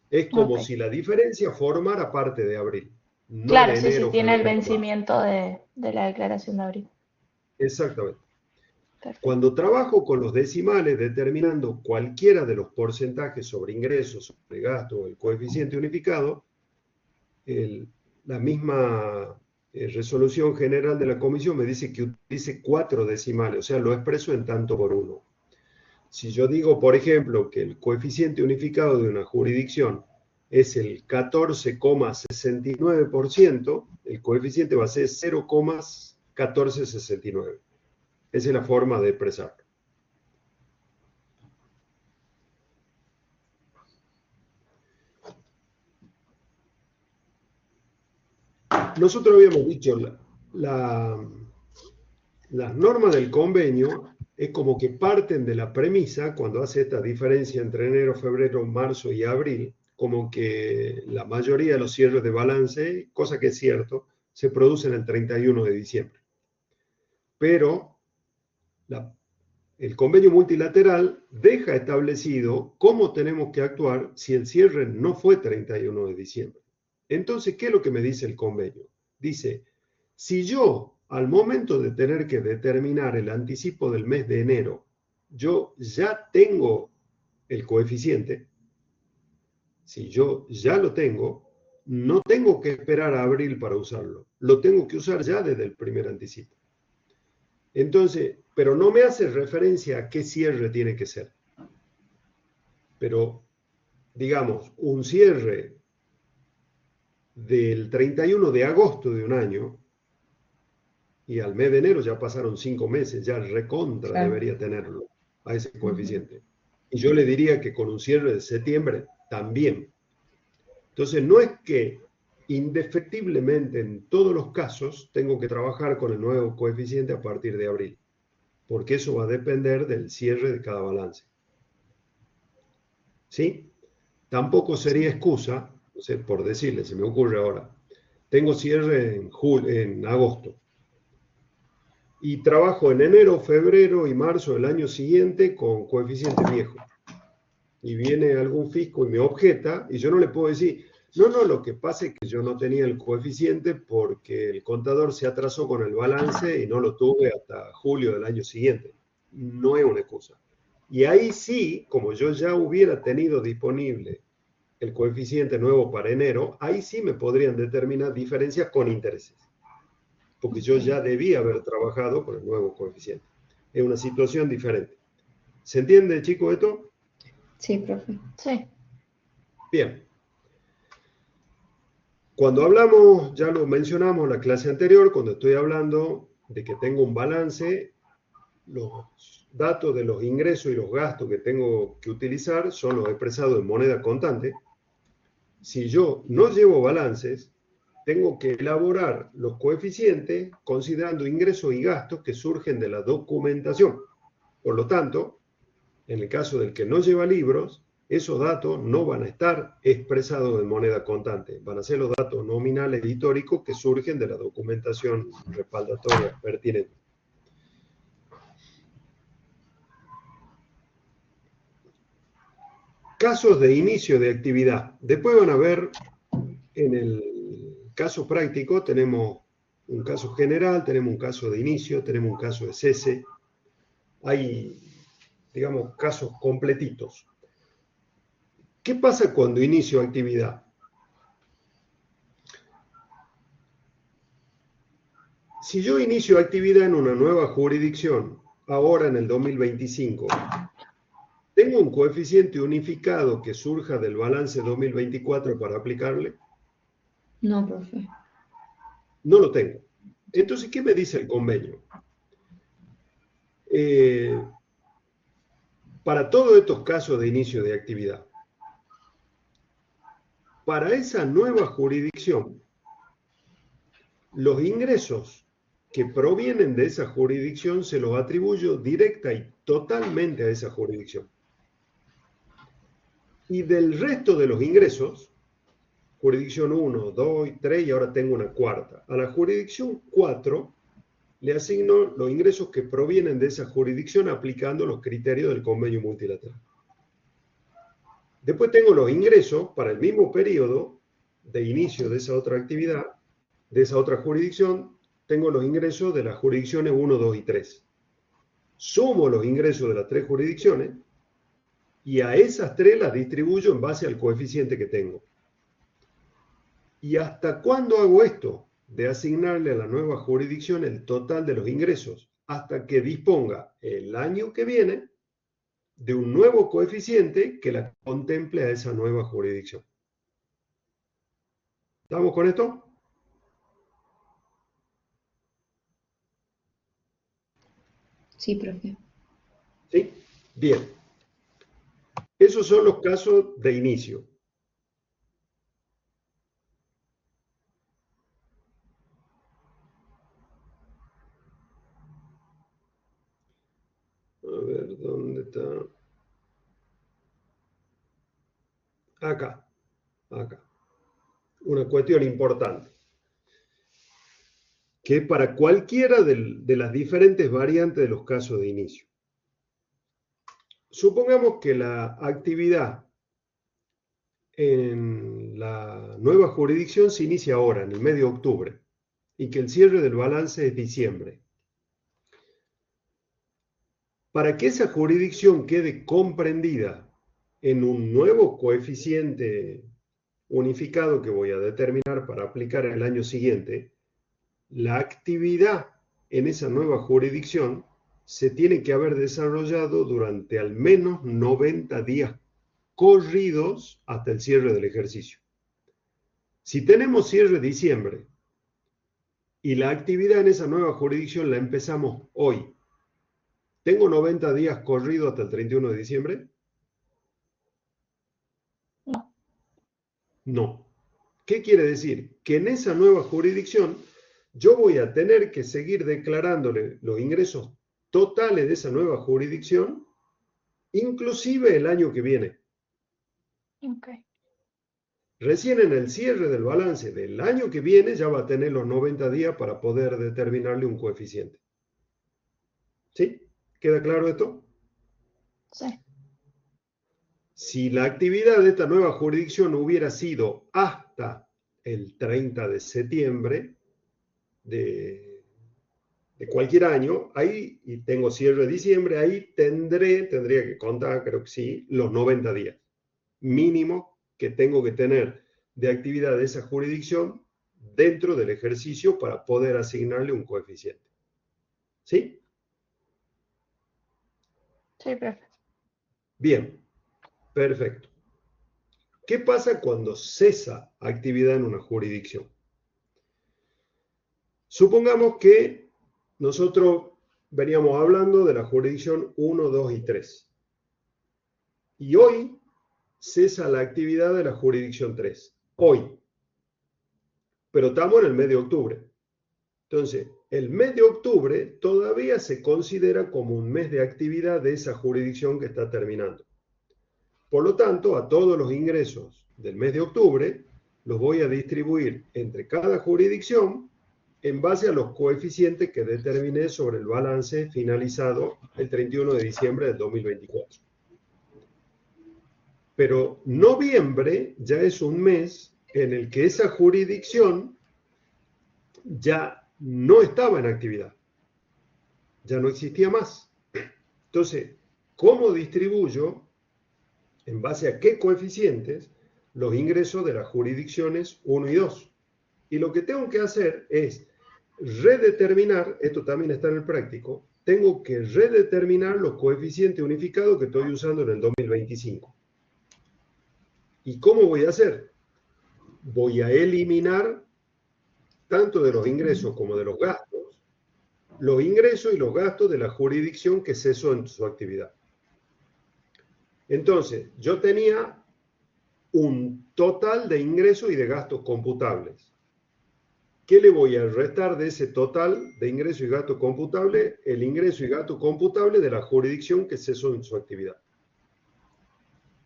Es como Ok. si la diferencia formara parte de abril, no Claro, de sí, sí, enero, tiene el febrero, marzo. vencimiento de la declaración de abril. Exactamente. Perfecto. Cuando trabajo con los decimales determinando cualquiera de los porcentajes sobre ingresos, sobre gasto o el coeficiente unificado, la misma resolución general de la comisión me dice que utilice 4 decimales, o sea, lo expreso en tanto por uno. Si yo digo, por ejemplo, que el coeficiente unificado de una jurisdicción es el 14,69%, el coeficiente va a ser 0,1469. Esa es la forma de expresarlo. Nosotros habíamos dicho, las normas del convenio es como que parten de la premisa, cuando hace esta diferencia entre enero, febrero, marzo y abril, como que la mayoría de los cierres de balance, cosa que es cierto, se producen el 31 de diciembre. Pero el convenio multilateral deja establecido cómo tenemos que actuar si el cierre no fue 31 de diciembre. Entonces, ¿qué es lo que me dice el convenio? Dice, si yo, al momento de tener que determinar el anticipo del mes de enero, yo ya tengo el coeficiente, si yo ya lo tengo, no tengo que esperar a abril para usarlo, lo tengo que usar ya desde el primer anticipo. Entonces, pero no me hace referencia a qué cierre tiene que ser. Pero, digamos, un cierre del 31 de agosto de un año, y al mes de enero ya pasaron 5 meses, ya recontra Claro. debería tenerlo a ese coeficiente. Y yo le diría que con un cierre de septiembre también. Entonces, no es que indefectiblemente en todos los casos tengo que trabajar con el nuevo coeficiente a partir de abril, porque eso va a depender del cierre de cada balance. ¿Sí? Tampoco sería excusa, no sé, por decirle, se me ocurre ahora, tengo cierre en agosto y trabajo en enero, febrero y marzo del año siguiente con coeficiente viejo. Y viene algún fisco y me objeta, y yo no le puedo decir, no, lo que pasa es que yo no tenía el coeficiente porque el contador se atrasó con el balance y no lo tuve hasta julio del año siguiente. No es una excusa. Y ahí sí, como yo ya hubiera tenido disponible el coeficiente nuevo para enero, ahí sí me podrían determinar diferencias con intereses, porque yo ya debía haber trabajado con el nuevo coeficiente. Es una situación diferente. ¿Se entiende, chico, esto? Sí, profe. Sí. Bien. Cuando hablamos, ya lo mencionamos en la clase anterior, cuando estoy hablando de que tengo un balance, los datos de los ingresos y los gastos que tengo que utilizar son los expresados en moneda contante. Si yo no llevo balances, tengo que elaborar los coeficientes considerando ingresos y gastos que surgen de la documentación. Por lo tanto, en el caso del que no lleva libros, esos datos no van a estar expresados en moneda contante, van a ser los datos nominales históricos que surgen de la documentación respaldatoria pertinente. casos de inicio de actividad. Después van a ver, en el caso práctico tenemos un caso general, tenemos un caso de inicio, tenemos un caso de cese. Hay, digamos, casos completitos. ¿Qué pasa cuando inicio actividad? Si yo inicio actividad en una nueva jurisdicción, ahora en el 2025, ¿tengo un coeficiente unificado que surja del balance 2024 para aplicarle? No, profe. No lo tengo. Entonces, ¿qué me dice el convenio? Para todos estos casos de inicio de actividad, para esa nueva jurisdicción, los ingresos que provienen de esa jurisdicción se los atribuyo directa y totalmente a esa jurisdicción. Y del resto de los ingresos, jurisdicción 1, 2, 3 y ahora tengo una cuarta. A la jurisdicción 4 le asigno los ingresos que provienen de esa jurisdicción aplicando los criterios del convenio multilateral. Después tengo los ingresos para el mismo periodo de inicio de esa otra actividad, de esa otra jurisdicción, tengo los ingresos de las jurisdicciones 1, 2 y 3. Sumo los ingresos de las 3 jurisdicciones y a esas 3 las distribuyo en base al coeficiente que tengo. ¿Y hasta cuándo hago esto? De asignarle a la nueva jurisdicción el total de los ingresos, hasta que disponga el año que viene de un nuevo coeficiente que la contemple a esa nueva jurisdicción. ¿Estamos con esto? Sí, profe. ¿Sí? Bien. Esos son los casos de inicio. A ver, ¿dónde está? Acá. Acá. Una cuestión importante. Que para cualquiera de las diferentes variantes de los casos de inicio. Supongamos que la actividad en la nueva jurisdicción se inicia ahora, en el mes de octubre, y que el cierre del balance es diciembre. Para que esa jurisdicción quede comprendida en un nuevo coeficiente unificado que voy a determinar para aplicar el año siguiente, la actividad en esa nueva jurisdicción se tiene que haber desarrollado durante al menos 90 días corridos hasta el cierre del ejercicio. Si tenemos cierre de diciembre y la actividad en esa nueva jurisdicción la empezamos hoy, ¿tengo 90 días corridos hasta el 31 de diciembre? No. No. ¿Qué quiere decir? Que en esa nueva jurisdicción yo voy a tener que seguir declarándole los ingresos totales de esa nueva jurisdicción, inclusive el año que viene. Okay. Recién en el cierre del balance del año que viene ya va a tener los 90 días para poder determinarle un coeficiente. ¿Sí? ¿Queda claro esto? Sí. Si la actividad de esta nueva jurisdicción hubiera sido hasta el 30 de septiembre de cualquier año, ahí, y tengo cierre de diciembre, ahí tendría que contar, creo que sí, los 90 días mínimo que tengo que tener de actividad de esa jurisdicción dentro del ejercicio para poder asignarle un coeficiente. ¿Sí? Sí, profe. Bien, perfecto. ¿Qué pasa cuando cesa actividad en una jurisdicción? Supongamos que nosotros veníamos hablando de la jurisdicción 1, 2 y 3. Y hoy cesa la actividad de la jurisdicción 3. Hoy. Pero estamos en el mes de octubre. Entonces, el mes de octubre todavía se considera como un mes de actividad de esa jurisdicción que está terminando. Por lo tanto, a todos los ingresos del mes de octubre los voy a distribuir entre cada jurisdicción en base a los coeficientes que determiné sobre el balance finalizado el 31 de diciembre del 2024. Pero noviembre ya es un mes en el que esa jurisdicción ya no estaba en actividad, ya no existía más. Entonces, ¿cómo distribuyo, en base a qué coeficientes, los ingresos de las jurisdicciones 1 y 2? Y lo que tengo que hacer es redeterminar, esto también está en el práctico, tengo que redeterminar los coeficientes unificados que estoy usando en el 2025. ¿Y cómo voy a hacer? Voy a eliminar, tanto de los ingresos como de los gastos, los ingresos y los gastos de la jurisdicción que cesó en su actividad. Entonces, yo tenía un total de ingresos y de gastos computables. ¿Qué le voy a restar de ese total de ingresos y gastos computables? El ingreso y gasto computable de la jurisdicción que cesó en su actividad.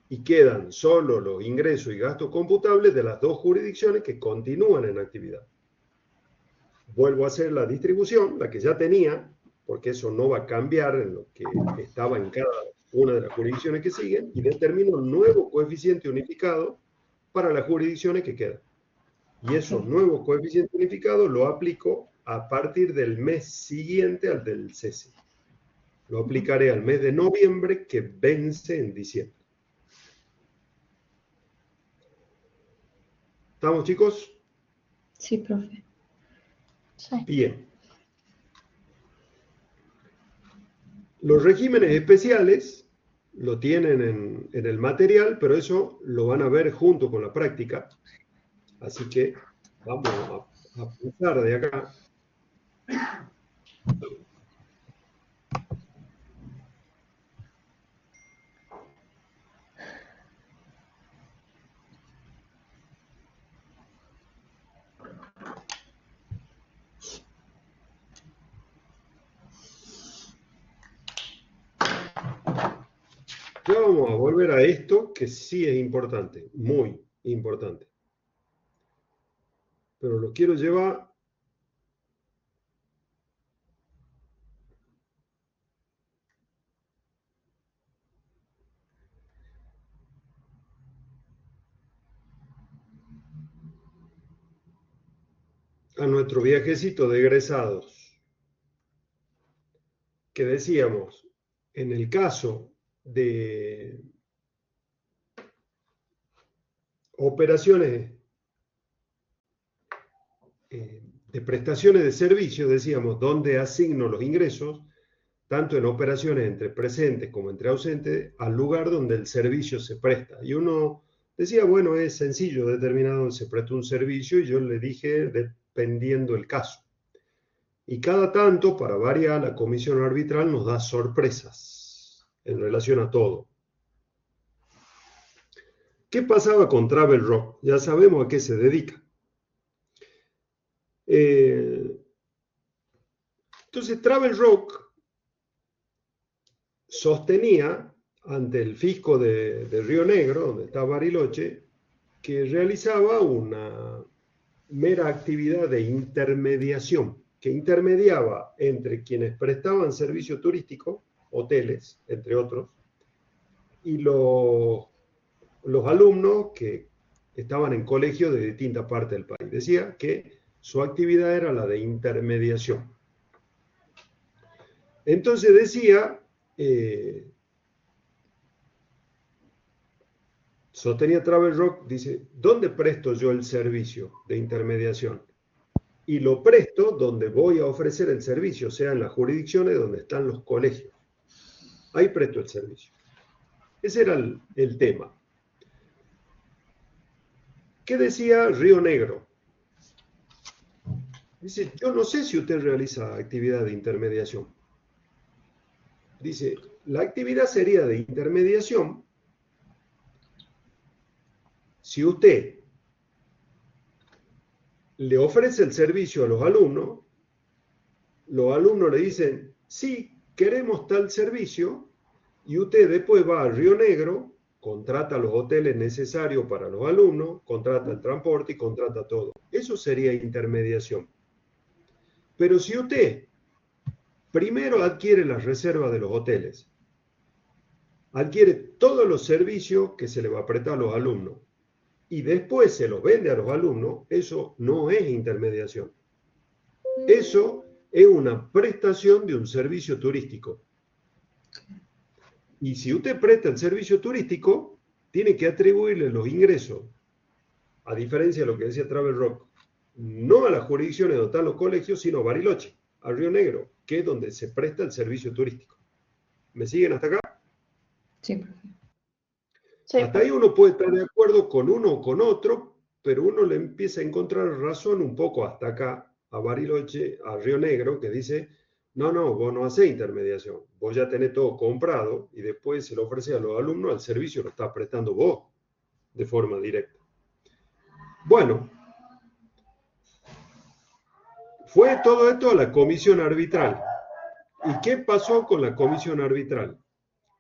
Y quedan solo los ingresos y gastos computables de las dos jurisdicciones que continúan en actividad. Vuelvo a hacer la distribución, la que ya tenía, porque eso no va a cambiar en lo que estaba en cada una de las jurisdicciones que siguen, y determino un nuevo coeficiente unificado para las jurisdicciones que quedan. Y esos nuevos coeficientes unificados lo aplico a partir del mes siguiente al del cese. Lo aplicaré al mes de noviembre, que vence en diciembre. ¿Estamos, chicos? Sí, profe. Sí. Bien. Los regímenes especiales lo tienen en el material, pero eso lo van a ver junto con la práctica. Así que vamos a pasar de acá. Ya vamos a volver a esto, que sí es importante, muy importante. Pero lo quiero llevar a nuestro viajecito de egresados. Que decíamos, en el caso de operaciones de prestaciones de servicios, decíamos, donde asigno los ingresos, tanto en operaciones entre presentes como entre ausentes, al lugar donde el servicio se presta. Y uno decía, bueno, es sencillo determinar dónde se presta un servicio, y yo le dije, dependiendo el caso. Y cada tanto, para variar, la comisión arbitral nos da sorpresas en relación a todo. ¿Qué pasaba con Travel Rock? Ya sabemos a qué se dedica. Entonces, Travel Rock sostenía ante el fisco de Río Negro, donde está Bariloche, que realizaba una mera actividad de intermediación, que intermediaba entre quienes prestaban servicio turístico, hoteles, entre otros, y los alumnos que estaban en colegios de distintas partes del país. Decía que su actividad era la de intermediación. Entonces decía, sostenía Travel Rock, dice, ¿dónde presto yo el servicio de intermediación? Y lo presto donde voy a ofrecer el servicio, o sea, en las jurisdicciones donde están los colegios. Ahí presto el servicio. Ese era el tema. ¿Qué decía Río Negro? Dice, yo no sé si usted realiza actividad de intermediación. Dice, la actividad sería de intermediación si usted le ofrece el servicio a los alumnos le dicen, sí, queremos tal servicio, y usted después va a Río Negro, contrata los hoteles necesarios para los alumnos, contrata el transporte y contrata todo. Eso sería intermediación. Pero si usted primero adquiere las reservas de los hoteles, adquiere todos los servicios que se le va a prestar a los alumnos y después se los vende a los alumnos, eso no es intermediación. Eso es una prestación de un servicio turístico. Y si usted presta el servicio turístico, tiene que atribuirle los ingresos, a diferencia de lo que decía Travel Rock, no a las jurisdicciones donde están los colegios, sino a Bariloche, a Río Negro, que es donde se presta el servicio turístico. ¿Me siguen hasta acá? Sí, profe. Sí, Hasta ahí uno puede estar de acuerdo con uno o con otro, pero uno le empieza a encontrar razón un poco hasta acá, a Bariloche, a Río Negro, que dice, no, vos no hacés intermediación, vos ya tenés todo comprado y después se lo ofrece a los alumnos, el servicio lo estás prestando vos de forma directa. Bueno, fue todo esto a la comisión arbitral. ¿Y qué pasó con la comisión arbitral?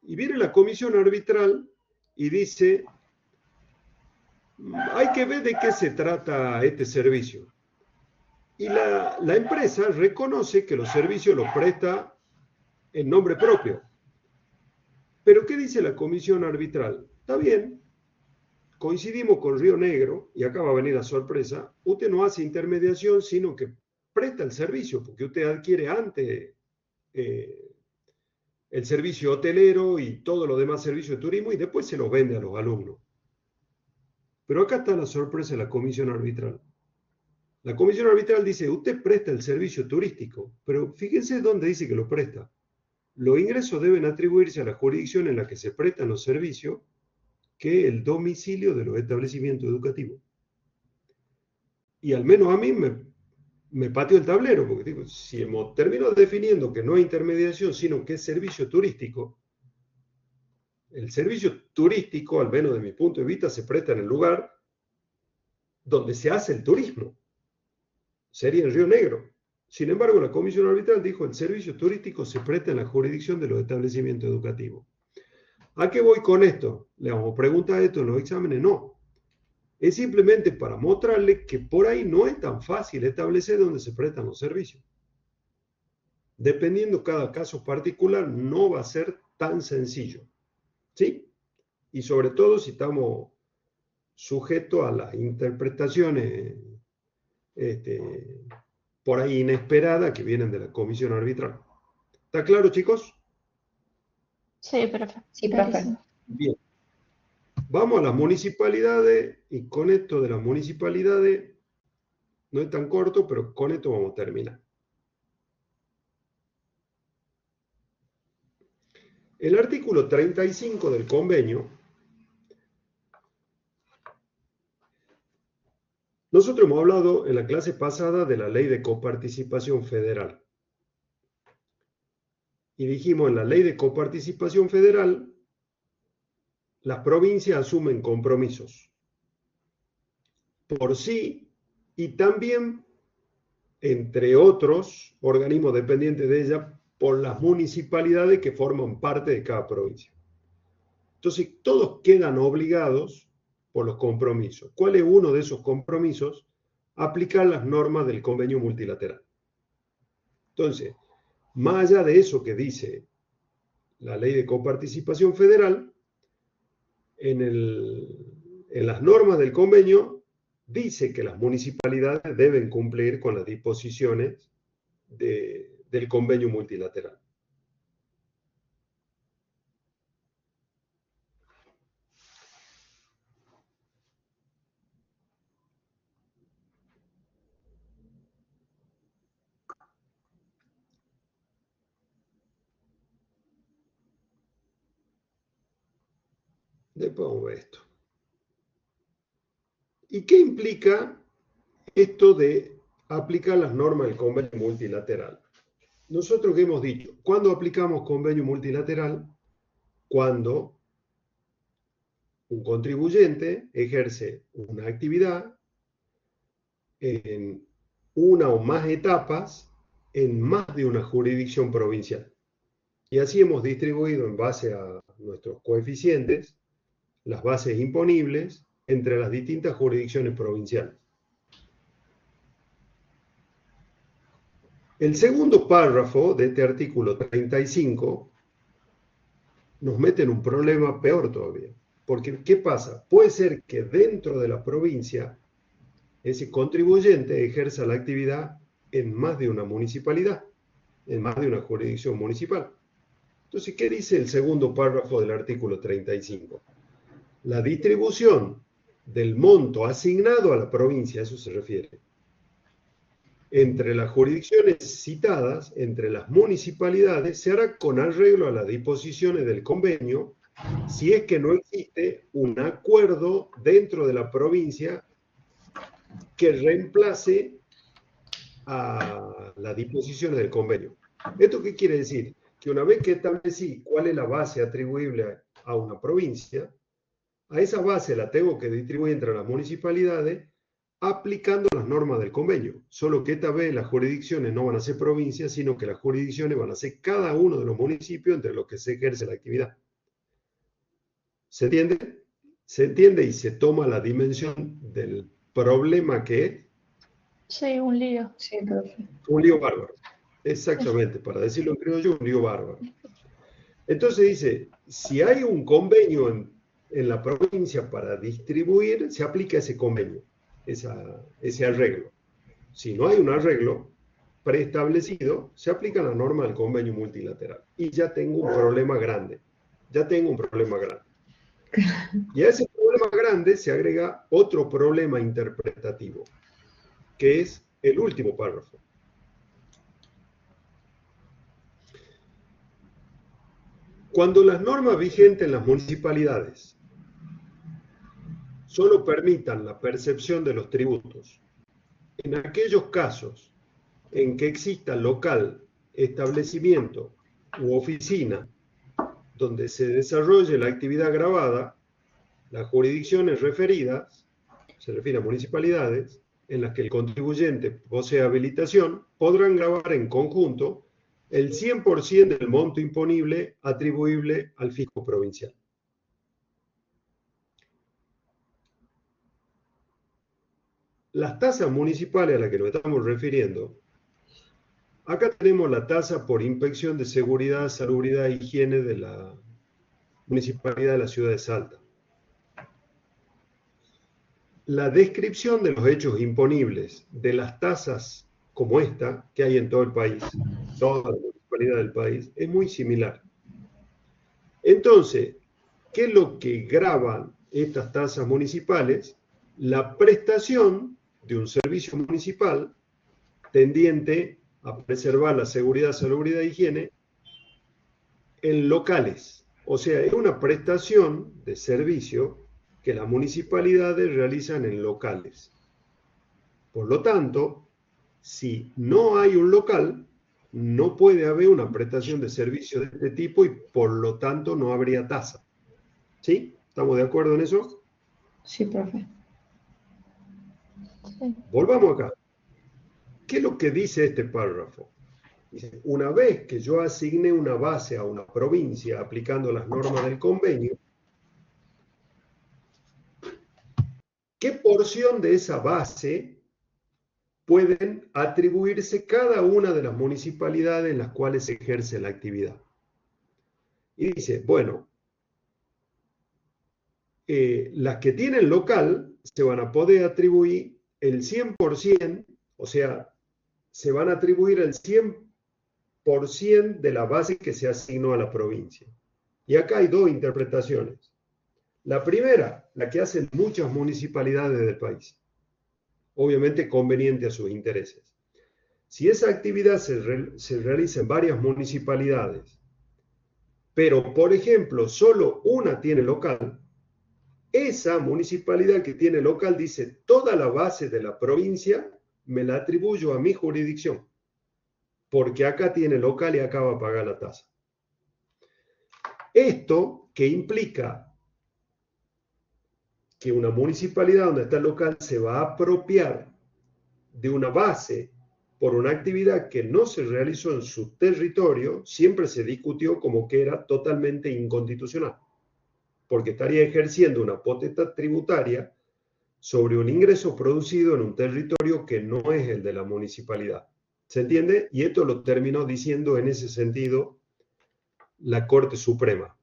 Y viene la comisión arbitral y dice, hay que ver de qué se trata este servicio. Y la empresa reconoce que los servicios los presta en nombre propio. Pero ¿qué dice la comisión arbitral? Está bien, coincidimos con Río Negro, y acá va a venir la sorpresa, usted no hace intermediación, sino que presta el servicio, porque usted adquiere antes el servicio hotelero y todos los demás servicios de turismo, y después se los vende a los alumnos. Pero acá está la sorpresa de la comisión arbitral. La comisión arbitral dice, usted presta el servicio turístico, pero fíjense dónde dice que lo presta. Los ingresos deben atribuirse a la jurisdicción en la que se prestan los servicios, que es el domicilio de los establecimientos educativos. Y al menos a mí me pateó el tablero, porque digo, si hemos terminado definiendo que no es intermediación, sino que es servicio turístico, el servicio turístico, al menos de mi punto de vista, se presta en el lugar donde se hace el turismo. Sería en Río Negro. Sin embargo, la comisión arbitral dijo el servicio turístico se presta en la jurisdicción de los establecimientos educativos. ¿A qué voy con esto? ¿Le vamos a preguntar esto en los exámenes? No. Es simplemente para mostrarle que por ahí no es tan fácil establecer dónde se prestan los servicios. Dependiendo cada caso particular, no va a ser tan sencillo. ¿Sí? Y sobre todo si estamos sujetos a las interpretaciones por ahí inesperadas que vienen de la comisión arbitral. ¿Está claro, chicos? sí, profe. Sí, profe. Clarísimo. Bien. Vamos a las municipalidades y con esto de las municipalidades, no es tan corto, pero con esto vamos a terminar. El artículo 35 del convenio, nosotros hemos hablado en la clase pasada de la ley de coparticipación federal. Y dijimos, en la ley de coparticipación federal, las provincias asumen compromisos por sí y también, entre otros organismos dependientes de ella, por las municipalidades que forman parte de cada provincia. Entonces, todos quedan obligados por los compromisos. ¿Cuál es uno de esos compromisos? Aplicar las normas del convenio multilateral. Entonces, más allá de eso que dice la ley de coparticipación federal, en las normas del convenio dice que las municipalidades deben cumplir con las disposiciones del convenio multilateral. Después vamos a ver esto. ¿Y qué implica esto de aplicar las normas del convenio multilateral? Nosotros que hemos dicho, ¿cuándo aplicamos convenio multilateral? Cuando un contribuyente ejerce una actividad en una o más etapas en más de una jurisdicción provincial. Y así hemos distribuido en base a nuestros coeficientes las bases imponibles entre las distintas jurisdicciones provinciales. El segundo párrafo de este artículo 35 nos mete en un problema peor todavía. Porque, ¿qué pasa? Puede ser que dentro de la provincia ese contribuyente ejerza la actividad en más de una municipalidad, en más de una jurisdicción municipal. Entonces, ¿qué dice el segundo párrafo del artículo 35? La distribución del monto asignado a la provincia, a eso se refiere, entre las jurisdicciones citadas, entre las municipalidades, se hará con arreglo a las disposiciones del convenio, si es que no existe un acuerdo dentro de la provincia que reemplace a las disposiciones del convenio. ¿Esto qué quiere decir? Que una vez que establecí cuál es la base atribuible a una provincia, a esa base la tengo que distribuir entre las municipalidades aplicando las normas del convenio. Solo que esta vez las jurisdicciones no van a ser provincias, sino que las jurisdicciones van a ser cada uno de los municipios entre los que se ejerce la actividad. ¿Se entiende? ¿Se entiende y se toma la dimensión del problema que es? Sí, un lío. Sí, profe. Un lío bárbaro. Exactamente, para decirlo en criollo, un lío bárbaro. Entonces dice, si hay un convenio en la provincia para distribuir, se aplica ese convenio, ese arreglo. Si no hay un arreglo preestablecido, se aplica la norma del convenio multilateral. Y ya tengo un problema grande. Ya tengo un problema grande. Y a ese problema grande se agrega otro problema interpretativo, que es el último párrafo. Cuando las normas vigentes en las municipalidades solo permitan la percepción de los tributos en aquellos casos en que exista local, establecimiento u oficina donde se desarrolle la actividad gravada, las jurisdicciones referidas, se refiere a municipalidades, en las que el contribuyente posee habilitación, podrán gravar en conjunto el 100% del monto imponible atribuible al fisco provincial. Las tasas municipales a las que nos estamos refiriendo, acá tenemos la tasa por inspección de seguridad, salubridad e higiene de la municipalidad de la ciudad de Salta. La descripción de los hechos imponibles de las tasas como esta, que hay en todo el país, toda la municipalidad del país, es muy similar. Entonces, ¿qué es lo que graban estas tasas municipales? La prestación de un servicio municipal tendiente a preservar la seguridad, salubridad e higiene en locales. O sea, es una prestación de servicio que las municipalidades realizan en locales. Por lo tanto, si no hay un local, no puede haber una prestación de servicio de este tipo y por lo tanto no habría tasa. ¿Sí? ¿Estamos de acuerdo en eso? Sí, profe. Sí. Volvamos acá. ¿Qué es lo que dice este párrafo? Dice, una vez que yo asigne una base a una provincia aplicando las normas del convenio, ¿qué porción de esa base pueden atribuirse cada una de las municipalidades en las cuales se ejerce la actividad? Y dice, bueno, las que tienen local se van a poder atribuir el 100%, o sea, se van a atribuir el 100% de la base que se asignó a la provincia. Y acá hay dos interpretaciones. La primera, la que hacen muchas municipalidades del país, obviamente conveniente a sus intereses. Si esa actividad se realiza en varias municipalidades, pero, por ejemplo, solo una tiene local, esa municipalidad que tiene local dice, toda la base de la provincia me la atribuyo a mi jurisdicción, porque acá tiene local y acá va a pagar la tasa. Esto que implica que una municipalidad donde está el local se va a apropiar de una base por una actividad que no se realizó en su territorio, siempre se discutió como que era totalmente inconstitucional, porque estaría ejerciendo una potestad tributaria sobre un ingreso producido en un territorio que no es el de la municipalidad. ¿Se entiende? Y esto lo terminó diciendo en ese sentido la Corte Suprema.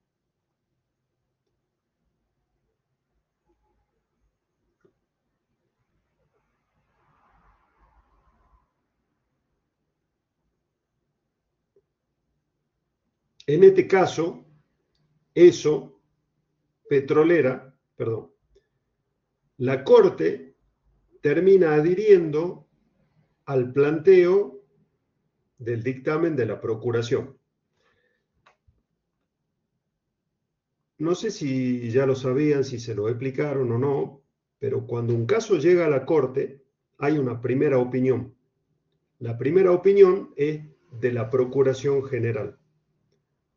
En este caso, ESO, Petrolera, perdón, la Corte termina adhiriendo al planteo del dictamen de la Procuración. No sé si ya lo sabían, si se lo explicaron o no, pero cuando un caso llega a la Corte, hay una primera opinión. La primera opinión es de la Procuración General.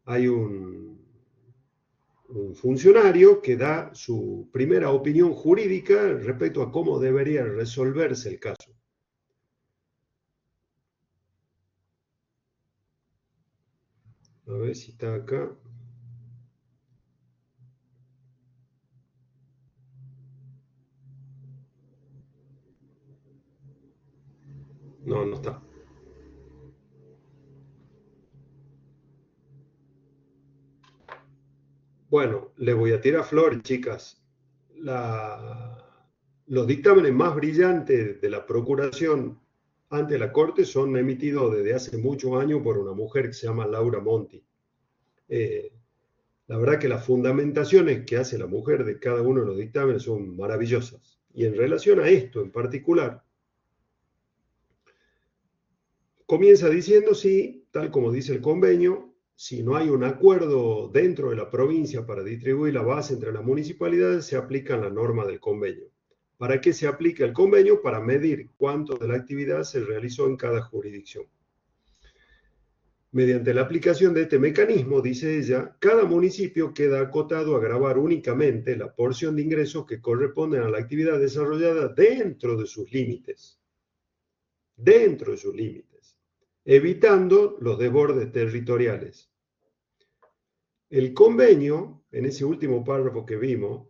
Hay un funcionario que da su primera opinión jurídica respecto a cómo debería resolverse el caso. A ver si está acá. No, no está. Bueno, le voy a tirar flores, chicas. Los dictámenes más brillantes de la Procuración ante la Corte son emitidos desde hace muchos años por una mujer que se llama Laura Monti. La verdad que las fundamentaciones que hace la mujer de cada uno de los dictámenes son maravillosas. Y en relación a esto en particular, comienza diciendo, sí, tal como dice el convenio, si no hay un acuerdo dentro de la provincia para distribuir la base entre las municipalidades, se aplica la norma del convenio. ¿Para qué se aplica el convenio? Para medir cuánto de la actividad se realizó en cada jurisdicción. Mediante la aplicación de este mecanismo, dice ella, cada municipio queda acotado a gravar únicamente la porción de ingresos que corresponden a la actividad desarrollada dentro de sus límites. Dentro de sus límites, evitando los desbordes territoriales. El convenio, en ese último párrafo que vimos,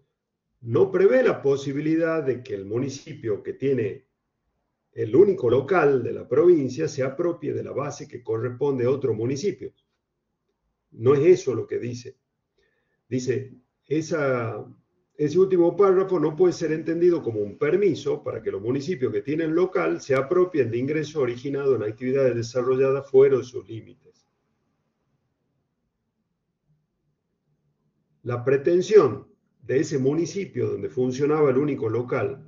no prevé la posibilidad de que el municipio que tiene el único local de la provincia se apropie de la base que corresponde a otro municipio. No es eso lo que dice. Dice, ese último párrafo no puede ser entendido como un permiso para que los municipios que tienen local se apropien de ingresos originados en actividades desarrolladas fuera de sus límites. La pretensión de ese municipio donde funcionaba el único local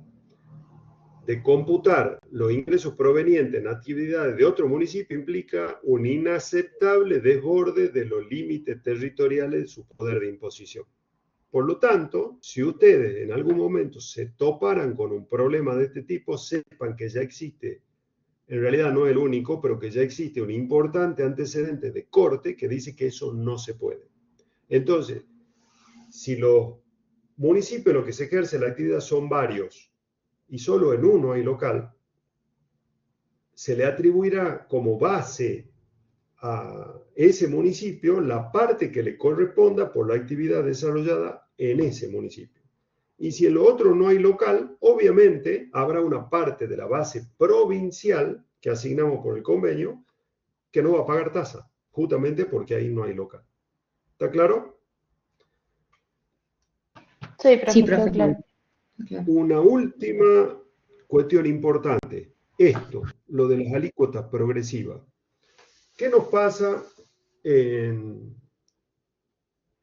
de computar los ingresos provenientes en actividades de otro municipio implica un inaceptable desborde de los límites territoriales de su poder de imposición. Por lo tanto, si ustedes en algún momento se toparan con un problema de este tipo, sepan que ya existe, en realidad no es el único, pero que ya existe un importante antecedente de corte que dice que eso no se puede. Entonces, si los municipios en los que se ejerce la actividad son varios y solo en uno hay local, se le atribuirá como base a ese municipio la parte que le corresponda por la actividad desarrollada en ese municipio. Y si en lo otro no hay local, obviamente habrá una parte de la base provincial que asignamos por el convenio que no va a pagar tasa, justamente porque ahí no hay local. ¿Está claro? Sí, profe, Sí, quedó profe. claro. Claro. Una última cuestión importante. Esto, lo de las alícuotas progresivas. ¿Qué nos pasa en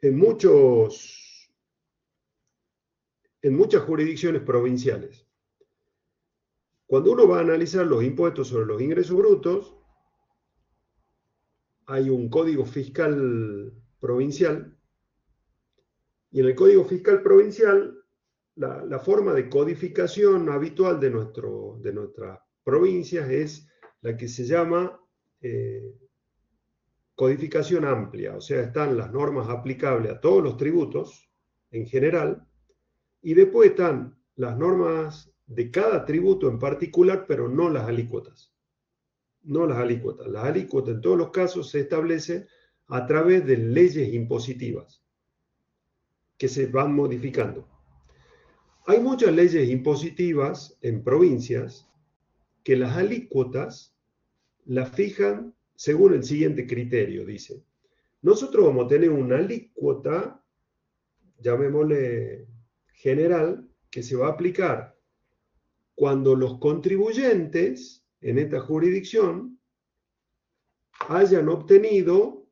muchas jurisdicciones provinciales? Cuando uno va a analizar los impuestos sobre los ingresos brutos, hay un código fiscal provincial, y en el código fiscal provincial, la forma de codificación habitual de nuestras provincias es la que se llama codificación amplia, o sea, están las normas aplicables a todos los tributos en general, y después están las normas de cada tributo en particular, pero no las alícuotas. No las alícuotas. Las alícuotas en todos los casos se establecen a través de leyes impositivas que se van modificando. Hay muchas leyes impositivas en provincias que las alícuotas las fijan según el siguiente criterio, dice. Nosotros vamos a tener una alícuota, llamémosle general, que se va a aplicar cuando los contribuyentes en esta jurisdicción hayan obtenido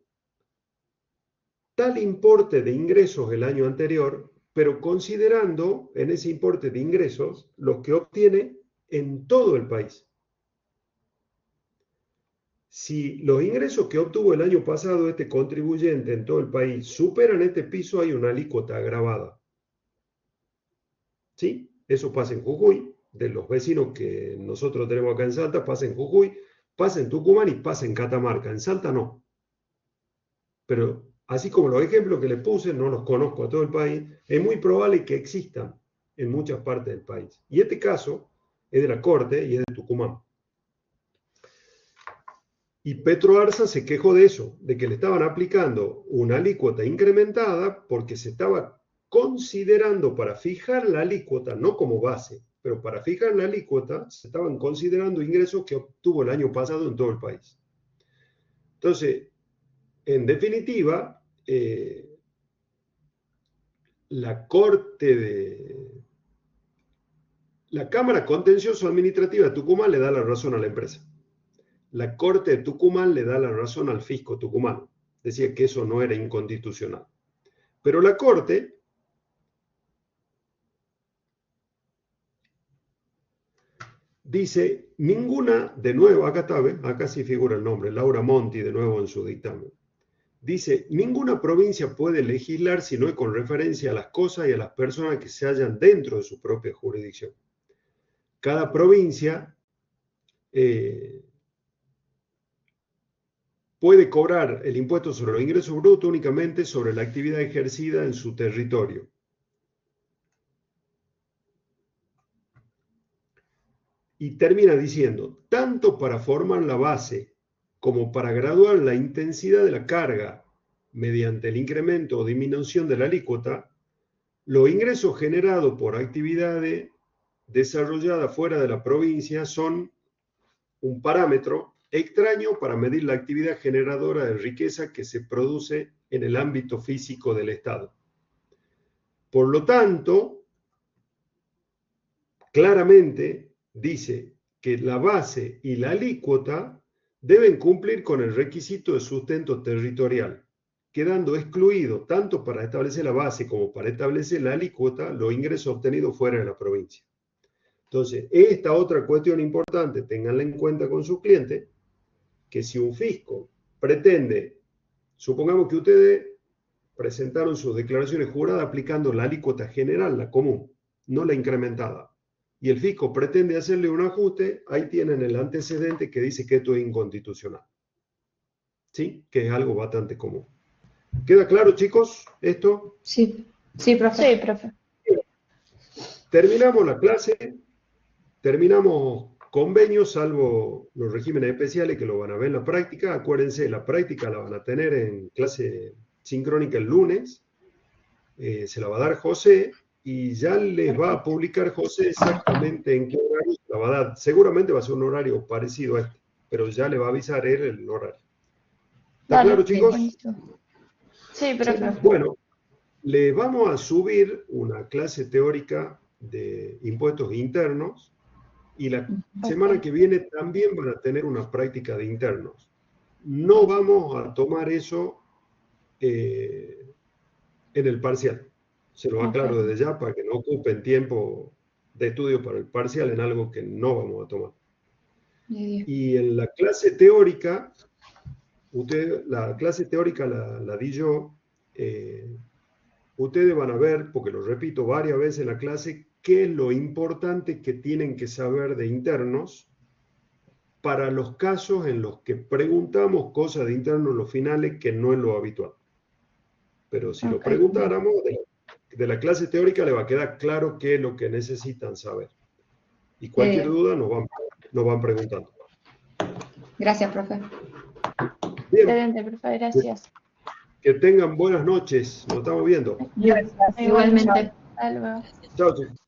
tal importe de ingresos el año anterior, pero considerando en ese importe de ingresos los que obtiene en todo el país. Si los ingresos que obtuvo el año pasado este contribuyente en todo el país superan este piso, hay una alícuota agravada. ¿Sí? Eso pasa en Jujuy, de los vecinos que nosotros tenemos acá en Salta, pasa en Jujuy, pasa en Tucumán y pasa en Catamarca. En Salta no. Pero así como los ejemplos que les puse, no los conozco a todo el país, es muy probable que existan en muchas partes del país. Y este caso es de la Corte y es de Tucumán. Y PetroArsa se quejó de eso, de que le estaban aplicando una alícuota incrementada porque se estaba considerando para fijar la alícuota, no como base, pero para fijar la alícuota se estaban considerando ingresos que obtuvo el año pasado en todo el país. Entonces, en definitiva, la Cámara Contencioso Administrativa de Tucumán le da la razón a la empresa. La Corte de Tucumán le da la razón al fisco tucumano. Decía que eso no era inconstitucional. Pero la Corte dice, ninguna, de nuevo, acá está, ¿ves? Acá sí figura el nombre, Laura Monti, de nuevo en su dictamen. Dice, ninguna provincia puede legislar si no es con referencia a las cosas y a las personas que se hallan dentro de su propia jurisdicción. Cada provincia puede cobrar el impuesto sobre los ingresos brutos únicamente sobre la actividad ejercida en su territorio. Y termina diciendo, tanto para formar la base como para graduar la intensidad de la carga mediante el incremento o disminución de la alícuota, los ingresos generados por actividades desarrolladas fuera de la provincia son un parámetro extraño para medir la actividad generadora de riqueza que se produce en el ámbito físico del Estado. Por lo tanto, claramente dice que la base y la alícuota deben cumplir con el requisito de sustento territorial, quedando excluido tanto para establecer la base como para establecer la alícuota los ingresos obtenidos fuera de la provincia. Entonces, esta otra cuestión importante, ténganla en cuenta con su cliente, que si un fisco pretende, supongamos que ustedes presentaron sus declaraciones juradas aplicando la alícuota general, la común, no la incrementada, y el fisco pretende hacerle un ajuste, ahí tienen el antecedente que dice que esto es inconstitucional. ¿Sí? Que es algo bastante común. ¿Queda claro, chicos, esto? Sí, sí, profe. Sí, profe. Terminamos la clase, terminamos convenios, salvo los regímenes especiales que lo van a ver en la práctica. Acuérdense, la práctica la van a tener en clase sincrónica el lunes, se la va a dar José, y ya les va a publicar José exactamente en qué horario se la va a dar. Seguramente va a ser un horario parecido a este, pero ya le va a avisar él el horario. ¿Está claro, chicos? Buenísimo. Sí, profe. Bueno, le vamos a subir una clase teórica de impuestos internos y la semana que viene también van a tener una práctica de internos. No vamos a tomar eso en el parcial. Se lo aclaro desde ya para que no ocupen tiempo de estudio para el parcial en algo que no vamos a tomar. Y en la clase teórica, la clase teórica la di yo, ustedes van a ver, porque lo repito varias veces en la clase, qué es lo importante que tienen que saber de internos para los casos en los que preguntamos cosas de internos en los finales que no es lo habitual. Pero si lo preguntáramos de la clase teórica le va a quedar claro qué es lo que necesitan saber. Y cualquier duda nos van preguntando. Gracias, profe. Bien. Excelente, profe, gracias. Que tengan buenas noches. Nos estamos viendo. Igualmente. Hasta luego. Chao, chicos.